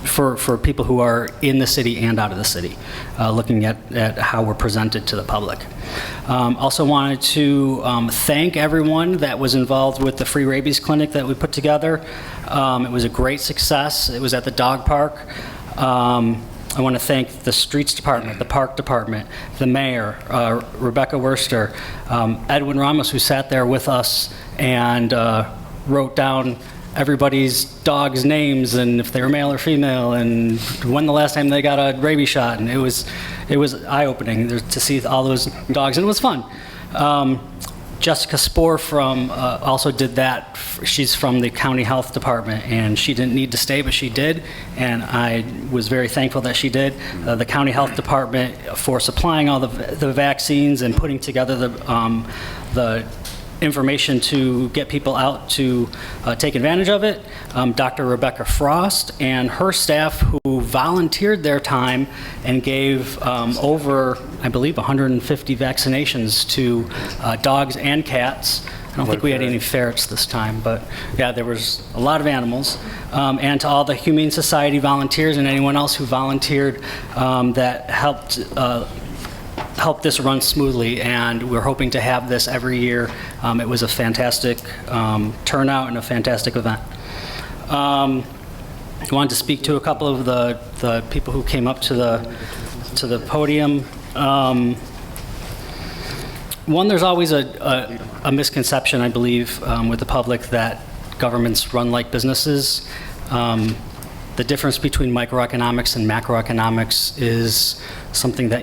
for people who are in the city and out of the city, looking at how we're presented to the public. Also wanted to thank everyone that was involved with the free rabies clinic that we put together. It was a great success. It was at the dog park. I want to thank the streets department, the park department, the mayor, Rebecca Worster, Edwin Ramos, who sat there with us and wrote down everybody's dog's names and if they were male or female and when the last time they got a rabies shot, and it was eye-opening to see all those dogs, and it was fun. Jessica Spohr also did that. She's from the county health department, and she didn't need to stay, but she did, and I was very thankful that she did. The county health department for supplying all the vaccines and putting together the information to get people out to take advantage of it. Dr. Rebecca Frost and her staff, who volunteered their time and gave over, I believe, 150 vaccinations to dogs and cats. I don't think we had any ferrets this time, but yeah, there was a lot of animals. And to all the Humane Society volunteers and anyone else who volunteered that helped this run smoothly, and we're hoping to have this every year. It was a fantastic turnout and a fantastic event. I wanted to speak to a couple of the people who came up to the podium. One, there's always a misconception, I believe, with the public that governments run like businesses. The difference between microeconomics and macroeconomics is something that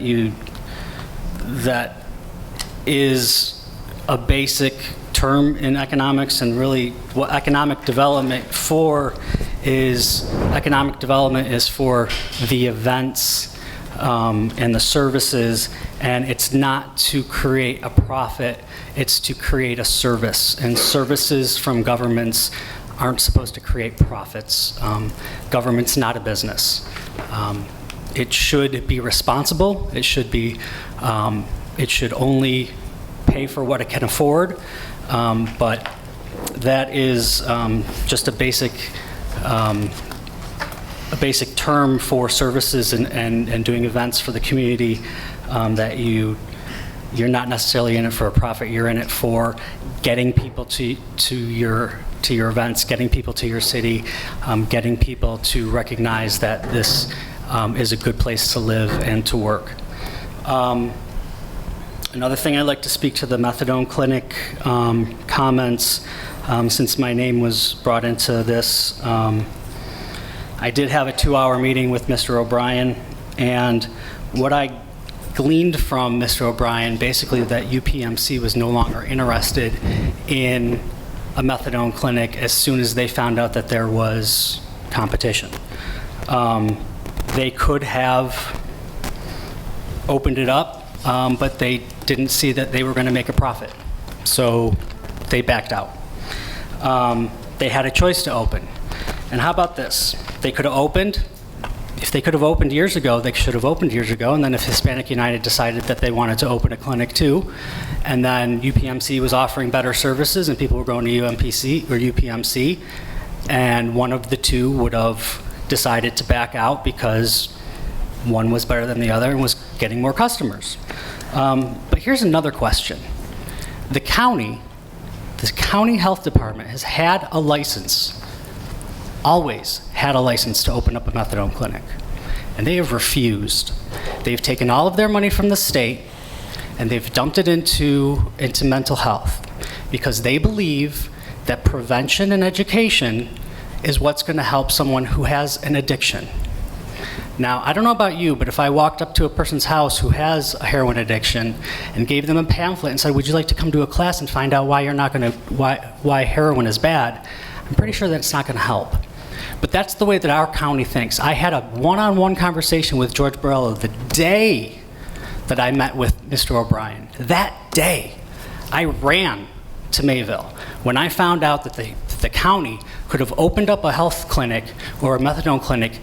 is a basic term in economics, and really what economic development is for the events and the services, and it's not to create a profit, it's to create a service. And services from governments aren't supposed to create profits. Government's not a business. It should be responsible. It should only pay for what it can afford, but that is just a basic term for services and doing events for the community, that you're not necessarily in it for a profit. You're in it for getting people to your events, getting people to your city, getting people to recognize that this is a good place to live and to work. Another thing, I'd like to speak to the methadone clinic comments. Since my name was brought into this, I did have a 2-hour meeting with Mr. O'Brien, and what I gleaned from Mr. O'Brien, basically that UPMC was no longer interested in a methadone clinic as soon as they found out that there was competition. They could have opened it up, but they didn't see that they were going to make a profit, so they backed out. They had a choice to open. And how about this? They could have opened. If they could have opened years ago, they should have opened years ago. And then if Hispanic United decided that they wanted to open a clinic too, and then UPMC was offering better services and people were going to UPMC, and one of the two would have decided to back out because one was better than the other and was getting more customers. But here's another question. The county health department has had a license, always had a license to open up a methadone clinic, and they have refused. They've taken all of their money from the state and they've dumped it into mental health because they believe that prevention and education is what's going to help someone who has an addiction. Now, I don't know about you, but if I walked up to a person's house who has a heroin addiction and gave them a pamphlet and said, would you like to come to a class and find out why heroin is bad, I'm pretty sure that it's not going to help. But that's the way that our county thinks. I had a one-on-one conversation with George Borrello the day that I met with Mr. O'Brien. That day, I ran to Mayville when I found out that the county could have opened up a health clinic or a methadone clinic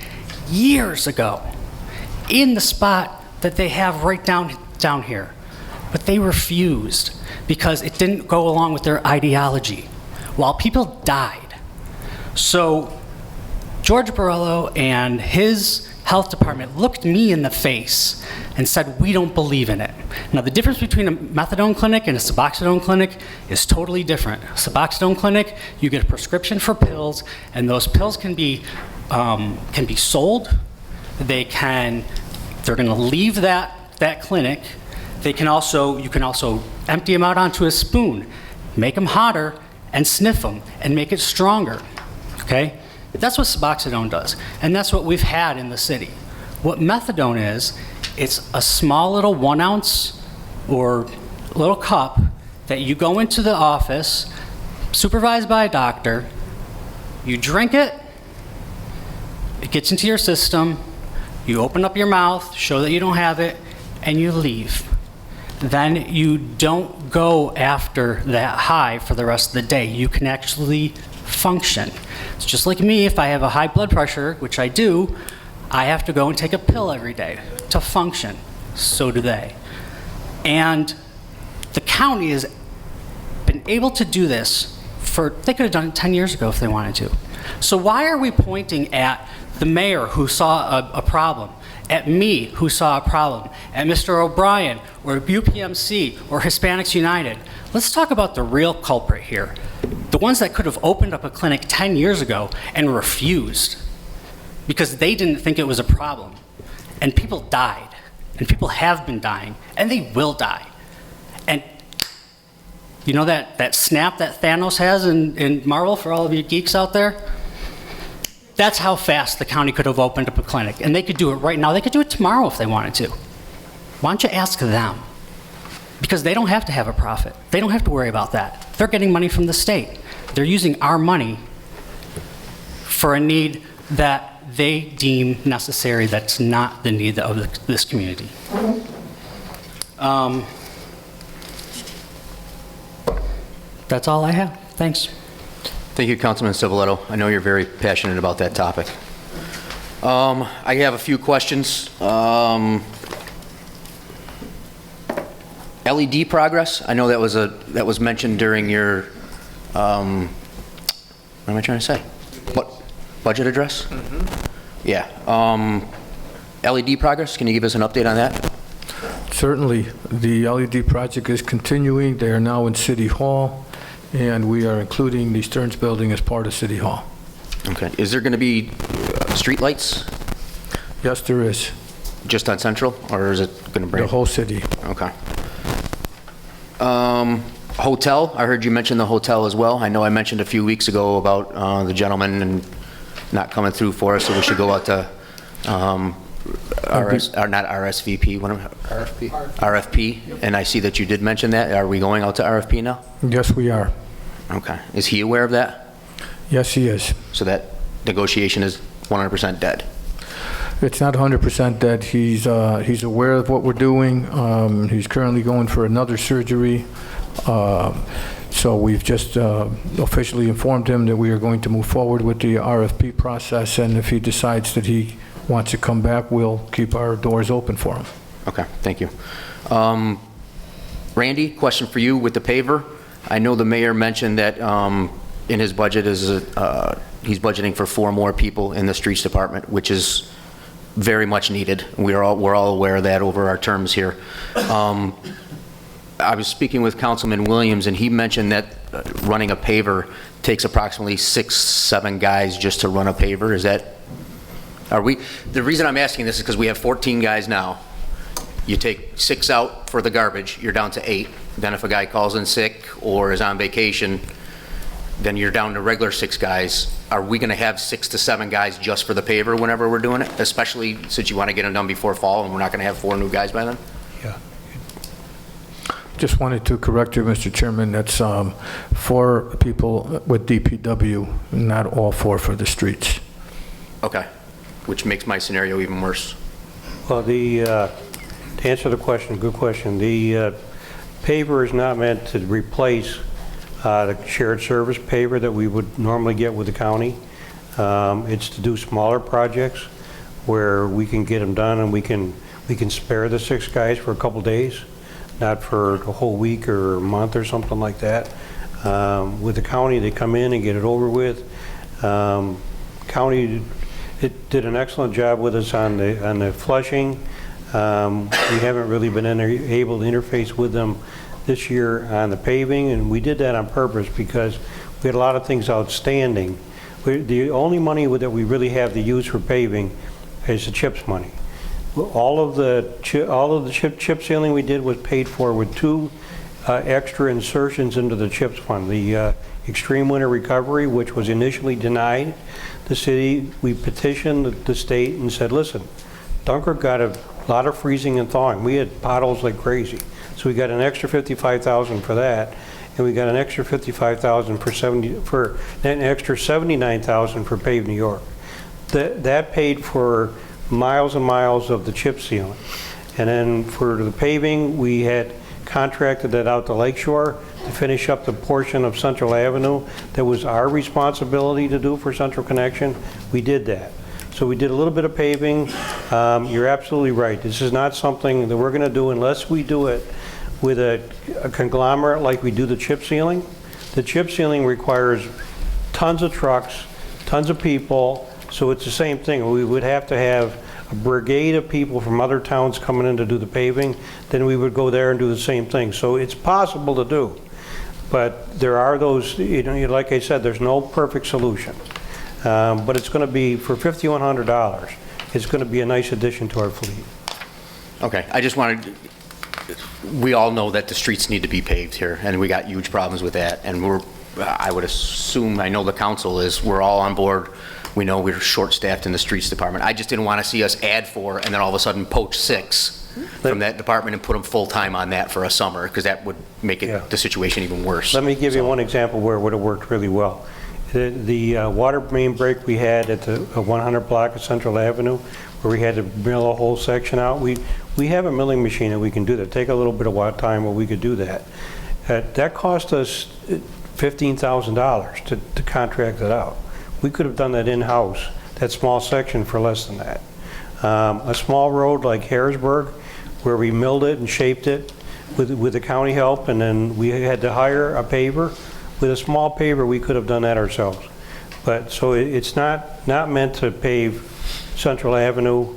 years ago in the spot that they have right down here. But they refused. because it didn't go along with their ideology, while people died. So George Borrello and his health department looked me in the face and said, we don't believe in it. Now, the difference between a methadone clinic and a Suboxone clinic is totally different. A Suboxone clinic, you get a prescription for pills, and those pills can be sold. They're going to leave that clinic. You can also empty them out onto a spoon, make them hotter, and sniff them, and make it stronger, okay? That's what Suboxone does, and that's what we've had in the city. What methadone is, it's a small little 1 ounce or little cup that you go into the office, supervised by a doctor, you drink it, it gets into your system, you open up your mouth, show that you don't have it, and you leave. Then you don't go after that high for the rest of the day. You can actually function. It's just like me, if I have a high blood pressure, which I do, I have to go and take a pill every day to function. So do they. And the county has been able to do this they could have done it 10 years ago if they wanted to. So why are we pointing at the mayor who saw a problem, at me who saw a problem, at Mr. O'Brien or UPMC or Hispanics United? Let's talk about the real culprit here. The ones that could have opened up a clinic 10 years ago and refused because they didn't think it was a problem. And people died, and people have been dying, and they will die. And you know that snap that Thanos has in Marvel, for all of you geeks out there? That's how fast the county could have opened up a clinic. And they could do it right now. They could do it tomorrow if they wanted to. Why don't you ask them? Because they don't have to have a profit. They don't have to worry about that. They're getting money from the state. They're using our money for a need that they deem necessary that's not the need of this community. That's all I have. Thanks. Thank you, Councilman Civiletto. I know you're very passionate about that topic. I have a few questions. LED progress. I know that was mentioned during your what am I trying to say? What budget address? Mm-hmm. Yeah. LED progress. Can you give us an update on that? Certainly. The LED project is continuing. They are now in City Hall, and we are including the Stearns Building as part of City Hall. Okay. Is there going to be street lights? Yes, there is. Just on Central, or is it going to bring the whole city? Okay. Hotel. I heard you mention the hotel as well. I know I mentioned a few weeks ago about the gentleman and not coming through for us, so we should go out to RSVP. What am I, RFP? RFP. And I see that you did mention that. Are we going out to RFP now? Yes, we are. Okay. Is he aware of that? Yes, he is. So that negotiation is 100% dead? It's not 100% dead. He's aware of what we're doing. He's currently going for another surgery. So we've just officially informed him that we are going to move forward with the RFP process, and if he decides that he wants to come back, we'll keep our doors open for him. Okay, thank you. Randy, question for you with the paver. I know the mayor mentioned that in his budget he's budgeting for 4 more people in the streets department, which is very much needed. We're all aware of that over our terms here. I was speaking with Councilman Williams, and he mentioned that running a paver takes approximately 6-7 guys just to run a paver. Is that, the reason I'm asking this is because we have 14 guys now. You take 6 out for the garbage, you're down to 8. Then if a guy calls in sick or is on vacation, then you're down to regular 6 guys. Are we going to have 6 to 7 guys just for the paver whenever we're doing it? Especially since you want to get them done before fall and we're not going to have 4 new guys by then? Yeah. Just wanted to correct you, Mr. Chairman. That's 4 people with DPW, not all 4 for the streets. Okay. Which makes my scenario even worse. Well, to answer the question, good question. The paver is not meant to replace the shared service paver that we would normally get with the county. It's to do smaller projects where we can get them done and we can spare the 6 guys for a couple days. not for the whole week or month or something like that. With the county, they come in and get it over with. County did an excellent job with us on the flushing. We haven't really been able to interface with them this year on the paving, and we did that on purpose because we had a lot of things outstanding. The only money that we really have to use for paving is the CHIPS money. All of the chip sealing we did was paid for with 2 extra insertions into the CHIPS fund. The extreme winter recovery, which was initially denied the city, we petitioned the state and said, listen, Dunkirk got a lot of freezing and thawing. We had potholes like crazy. So we got an extra $55,000 for that, and we got an extra $55,000 for an extra $79,000 for Pave New York. That paid for miles and miles of the chip sealing. And then for the paving, we had contracted that out to Lakeshore to finish up the portion of Central Avenue that was our responsibility to do for Central Connection. We did that. So we did a little bit of paving. You're absolutely right. This is not something that we're going to do unless we do it with a conglomerate like we do the chip sealing. The chip sealing requires tons of trucks, tons of people, so it's the same thing. We would have to have a brigade of people from other towns coming in to do the paving, then we would go there and do the same thing. So it's possible to do, but there are those, like I said, there's no perfect solution. But it's going to be, for $5,100, it's going to be a nice addition to our fleet. Okay, I just wanted, we all know that the streets need to be paved here, and we got huge problems with that, and I would assume, I know the council is, we're all on board. We know we're short-staffed in the streets department. I just didn't want to see us add 4 and then all of a sudden poach 6 from that department and put them full-time on that for a summer, because that would make the situation even worse. Let me give you one example where it would have worked really well. The water main break we had at the 100 block of Central Avenue, where we had to mill a whole section out, we have a milling machine that we can do that. Take a little bit of time, but we could do that. That cost us $15,000 to contract it out. We could have done that in-house, that small section, for less than that. A small road like Harrisburg, where we milled it and shaped it with the county help, and then we had to hire a paver. With a small paver, we could have done that ourselves. But so it's not meant to pave Central Avenue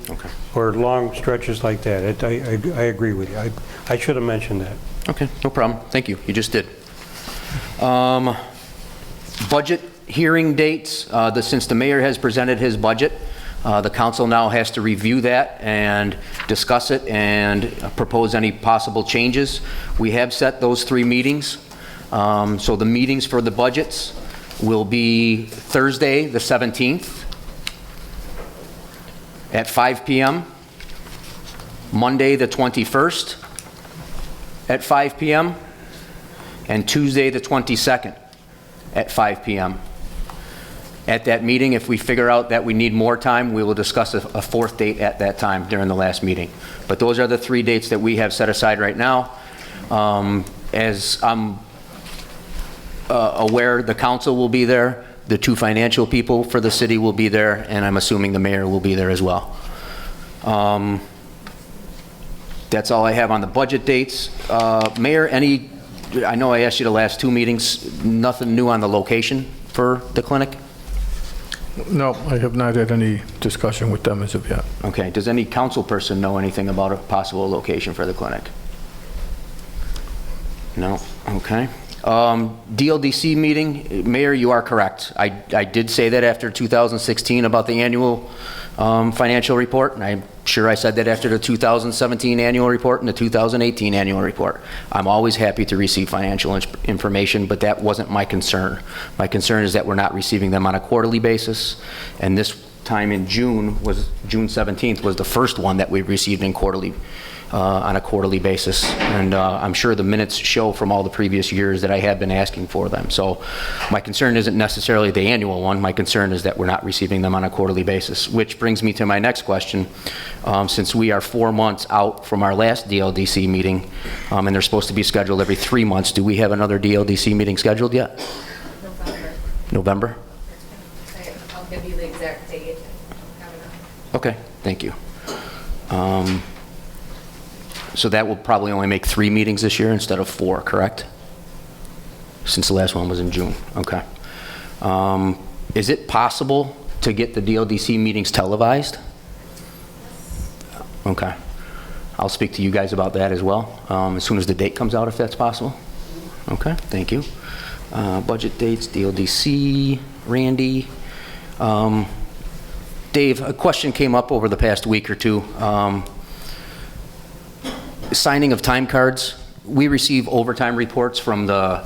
or long stretches like that. I agree with you. I should have mentioned that. Okay, no problem. Thank you. You just did. Budget hearing dates. Since the mayor has presented his budget, the council now has to review that and discuss it and propose any possible changes. We have set those 3 meetings. So the meetings for the budgets will be Thursday, the 17th at 5 p.m., Monday, the 21st at 5 p.m., and Tuesday, the 22nd at 5 p.m. At that meeting, if we figure out that we need more time, we will discuss a 4th date at that time during the last meeting. But those are the 3 dates that we have set aside right now. As I'm aware, the council will be there, the 2 financial people for the city will be there, and I'm assuming the mayor will be there as well. That's all I have on the budget dates. Mayor, I know I asked you the last 2 meetings, nothing new on the location for the clinic? No, I have not had any discussion with them as of yet. Okay, does any council person know anything about a possible location for the clinic? No, okay. DLDC meeting, Mayor, you are correct. I did say that after 2016 about the annual financial report, and I'm sure I said that after the 2017 annual report and the 2018 annual report. I'm always happy to receive financial information, but that wasn't my concern. My concern is that we're not receiving them on a quarterly basis, and this time in June 17th was the first one that we received in quarterly on a quarterly basis, and I'm sure the minutes show from all the previous years that I have been asking for them. So my concern isn't necessarily the annual one. My concern is that we're not receiving them on a quarterly basis, which brings me to my next question. Since we are 4 months out from our last DLDC meeting, and they're supposed to be scheduled every 3 months, do we have another DLDC meeting scheduled yet? November? I'll give you the exact date. Okay, thank you. So that will probably only make 3 meetings this year instead of 4, correct? Since the last one was in June, okay. Is it possible to get the DLDC meetings televised? Okay. I'll speak to you guys about that as well, as soon as the date comes out, if that's possible. Okay, thank you. Budget dates, DLDC, Randy. Dave, a question came up over the past week or two. Signing of time cards. We receive overtime reports from the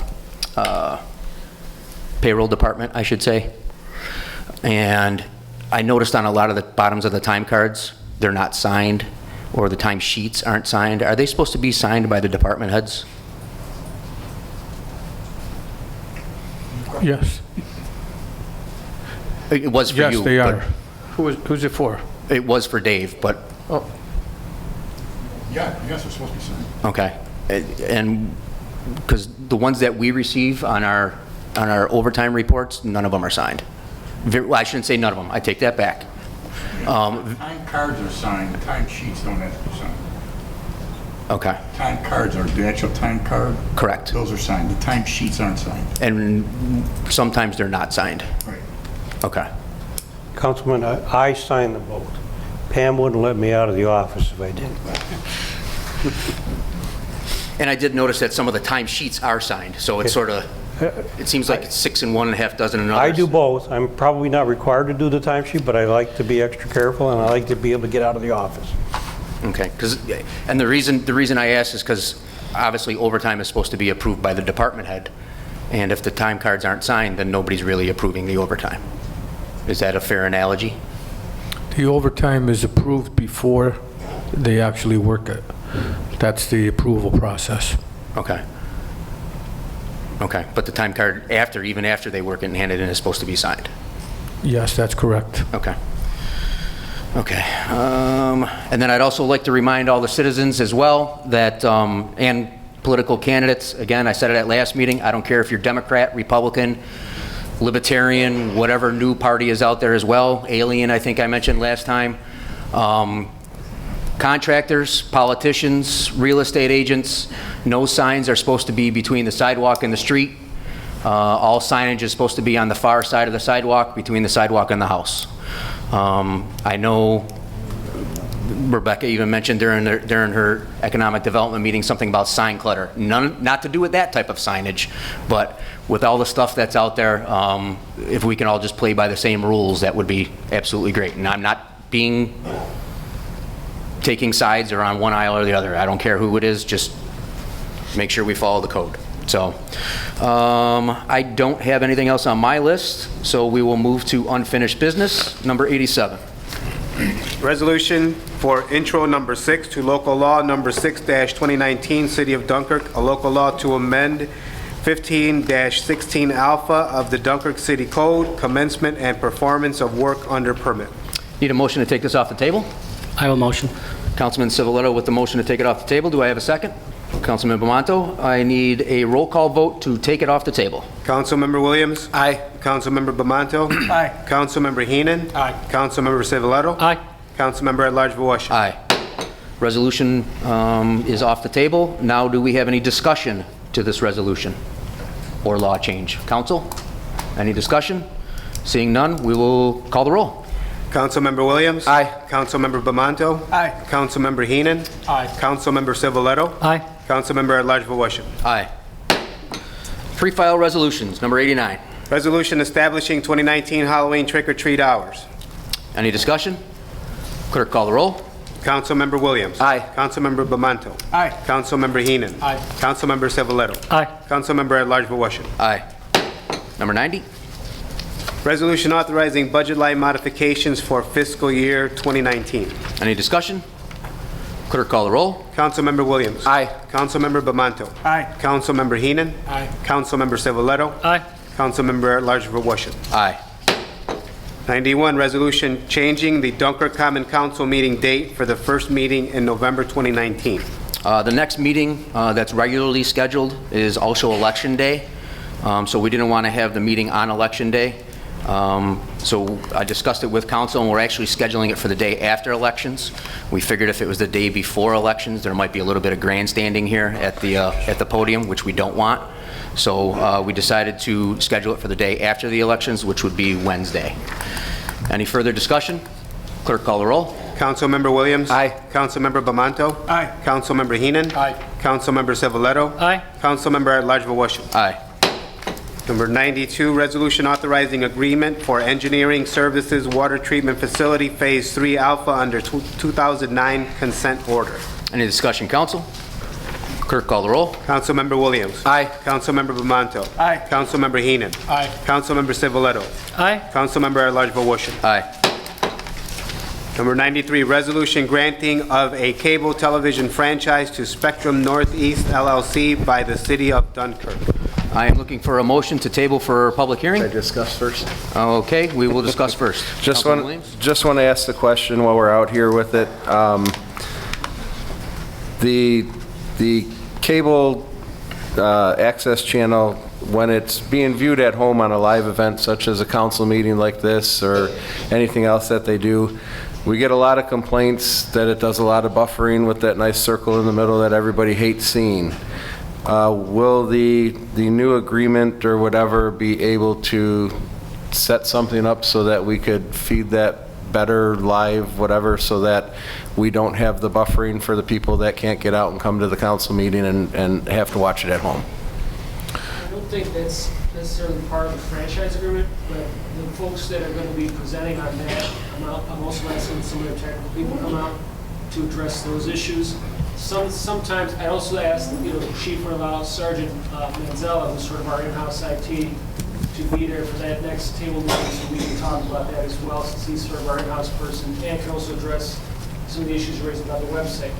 payroll department, I should say. And I noticed on a lot of the bottoms of the time cards, they're not signed, or the time sheets aren't signed. Are they supposed to be signed by the department heads? Yes. It was for you. Yes, they but are. Who's it for? It was for Dave, but, Yeah, yes, they're supposed to be signed. okay. And, because the ones that we receive on our overtime reports, none of them are signed. Well, I shouldn't say none of them, I take that back. Time cards are signed, time sheets don't have to be signed. Okay, Time cards are the actual time card. correct. Those are signed. The time sheets aren't signed. And sometimes they're not signed. Right. Okay. Councilman, I signed them both. Pam wouldn't let me out of the office if I didn't. And I did notice that some of the time sheets are signed, so it's sort of, it seems like it's 6 in one and a half dozen in others. I do both. I'm probably not required to do the timesheet, but I like to be extra careful, and I like to be able to get out of the office. Okay, and the reason I ask is because obviously overtime is supposed to be approved by the department head, and if the time cards aren't signed, then nobody's really approving the overtime. Is that a fair analogy? The overtime is approved before they actually work it. That's the approval process. Okay. Okay, but the time card after, even after they work it and hand it in, is supposed to be signed? Yes, that's correct. Okay. Okay. And then I'd also like to remind all the citizens as well that, and political candidates, again, I said it at last meeting, I don't care if you're Democrat, Republican, Libertarian, whatever new party is out there as well, Alien, I think I mentioned last time. Contractors, politicians, real estate agents, no signs are supposed to be between the sidewalk and the street. All signage is supposed to be on the far side of the sidewalk, between the sidewalk and the house. I know Rebecca even mentioned during her economic development meeting something about sign clutter. Not to do with that type of signage, but with all the stuff that's out there, if we can all just play by the same rules, that would be absolutely great. And I'm not taking sides or on one aisle or the other. I don't care who it is, just make sure we follow the code. So, I don't have anything else on my list, so we will move to unfinished business, number 87. Resolution for intro number 6 to local law number 6-2019, City of Dunkirk, a local law to amend 15-16 alpha of the Dunkirk City Code, commencement and performance of work under permit. Need a motion to take this off the table? I will motion. Councilman Civiletto with the motion to take it off the table. Do I have a second? Councilman Bamanto, I need a roll call vote to take it off the table. Councilmember Williams? Aye. Councilmember Bamanto? Aye. Councilmember Heenan? Aye. Councilmember Civiletto? Aye. Councilmember at large Voisin? Aye. Resolution is off the table. Now, do we have any discussion to this resolution or law change? Council, any discussion? Seeing none, we will call the roll. Councilmember Williams? Aye. Councilmember Bamanto? Aye. Councilmember Heenan? Aye. Councilmember Civiletto? Aye. Councilmember at large Voisin? Aye. Pre-file resolutions, number 89. Resolution establishing 2019 Halloween trick-or-treat hours. Any discussion? Clerk, call the roll. Councilmember Williams? Aye. Councilmember Bamanto? Aye. Councilmember Heenan? Aye. Councilmember Civiletto? Aye. Councilmember at large Voisin? Aye. Number 90. Resolution authorizing budget line modifications for fiscal year 2019. Any discussion? Clerk, call the roll. Councilmember Williams? Aye. Councilmember Bamanto? Aye. Councilmember Heenan? Aye. Councilmember Civiletto? Aye. Councilmember at large Voisin? Aye. 91, resolution changing the Dunkirk Common Council meeting date for the first meeting in November 2019. The next meeting that's regularly scheduled is also Election Day, so we didn't want to have the meeting on Election Day. So I discussed it with council, and we're actually scheduling it for the day after elections. We figured if it was the day before elections, there might be a little bit of grandstanding here at the podium, which we don't want. So we decided to schedule it for the day after the elections, which would be Wednesday. Any further discussion? Clerk, call the roll. Councilmember Williams? Aye. Councilmember Bamanto? Aye. Councilmember Heenan? Aye. Councilmember Civiletto? Aye. Councilmember at-large Voisin? Aye. Number 92, resolution authorizing agreement for engineering services water treatment facility Phase 3 Alpha under 2009 consent order. Any discussion, council? Clerk, call the roll. Councilmember Williams? Aye. Councilmember Bamanto? Aye. Councilmember Heenan? Aye. Councilmember Civiletto? Aye. Councilmember at-large Voisin? Aye. Number 93, resolution granting of a cable television franchise to Spectrum Northeast LLC by the city of Dunkirk. I am looking for a motion to table for public hearing. Can I discuss first? Okay, we will discuss first. Just Councilman want Williams? to ask the question while we're out here with it. The cable access channel, when it's being viewed at home on a live event such as a council meeting like this or anything else that they do, we get a lot of complaints that it does a lot of buffering with that nice circle in the middle that everybody hates seeing. Will the new agreement or whatever be able to set something up so that we could feed that better live, whatever, so that we don't have the buffering for the people that can't get out and come to the council meeting and have to watch it at home? I don't think that's necessarily part of the franchise agreement, but the folks that are going to be presenting on that, I'm also asking some of the technical people to come out to address those issues. Sometimes I also asked, the chief would allow Sergeant Manzella, who's sort of our in-house IT, to be there for that next table meeting so we can talk about that as well, since he's sort of our in-house person and can also address some of the issues raised about the website.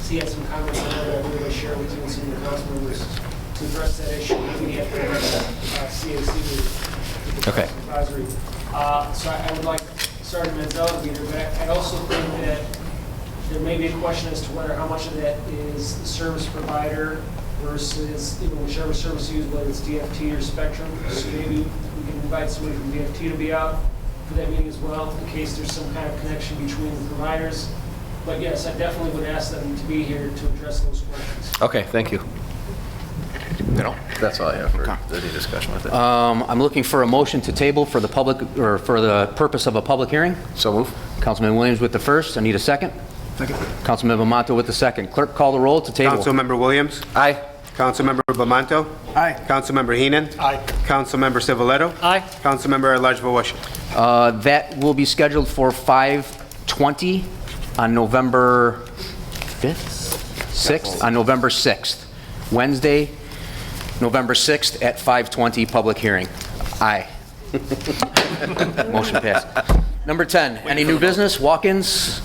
So he had some comments on that that I'm going to share with you and some of the council members to address that issue. Maybe we have to have a CAC meeting. Okay. Advisory. So I would like Sergeant Manzella to be there, but I also think that there may be a question as to whether how much of that is the service provider versus whichever service you use, whether it's DFT or Spectrum. So maybe we can invite somebody from DFT to be out for that meeting as well, in case there's some kind of connection between the providers. But yes, I definitely would ask them to be here to address those questions. Okay, thank you. No. That's all I have for any discussion with it. I'm looking for a motion to table for the public, or for the purpose of a public hearing. So move. Councilman Williams with the first. I need a second. Second. Councilman Bamanto with the second. Clerk, call the roll to table. Councilmember Williams? Aye. Councilmember Bamanto? Aye. Councilmember Heenan? Aye. Councilmember Civiletto? Aye. Councilmember at-large Voisin? That will be scheduled for 5:20 on November 5th? 6th? On November 6th. Wednesday, November 6th at 5:20, public hearing. Aye. Motion passed. Number 10, any new business, walk-ins?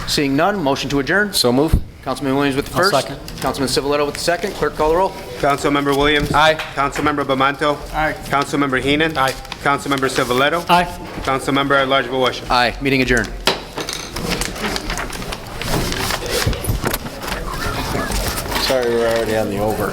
Seeing none, motion to adjourn. So move. Councilman Williams with the first. second. Councilman Civiletto with the second. Clerk, call the roll. Councilmember Williams? Aye. Councilmember Bamanto? Aye. Councilmember Heenan? Aye. Councilmember Civiletto? Aye. Councilmember at-large Voisin? Aye. Meeting adjourned. Sorry, we're already on the over.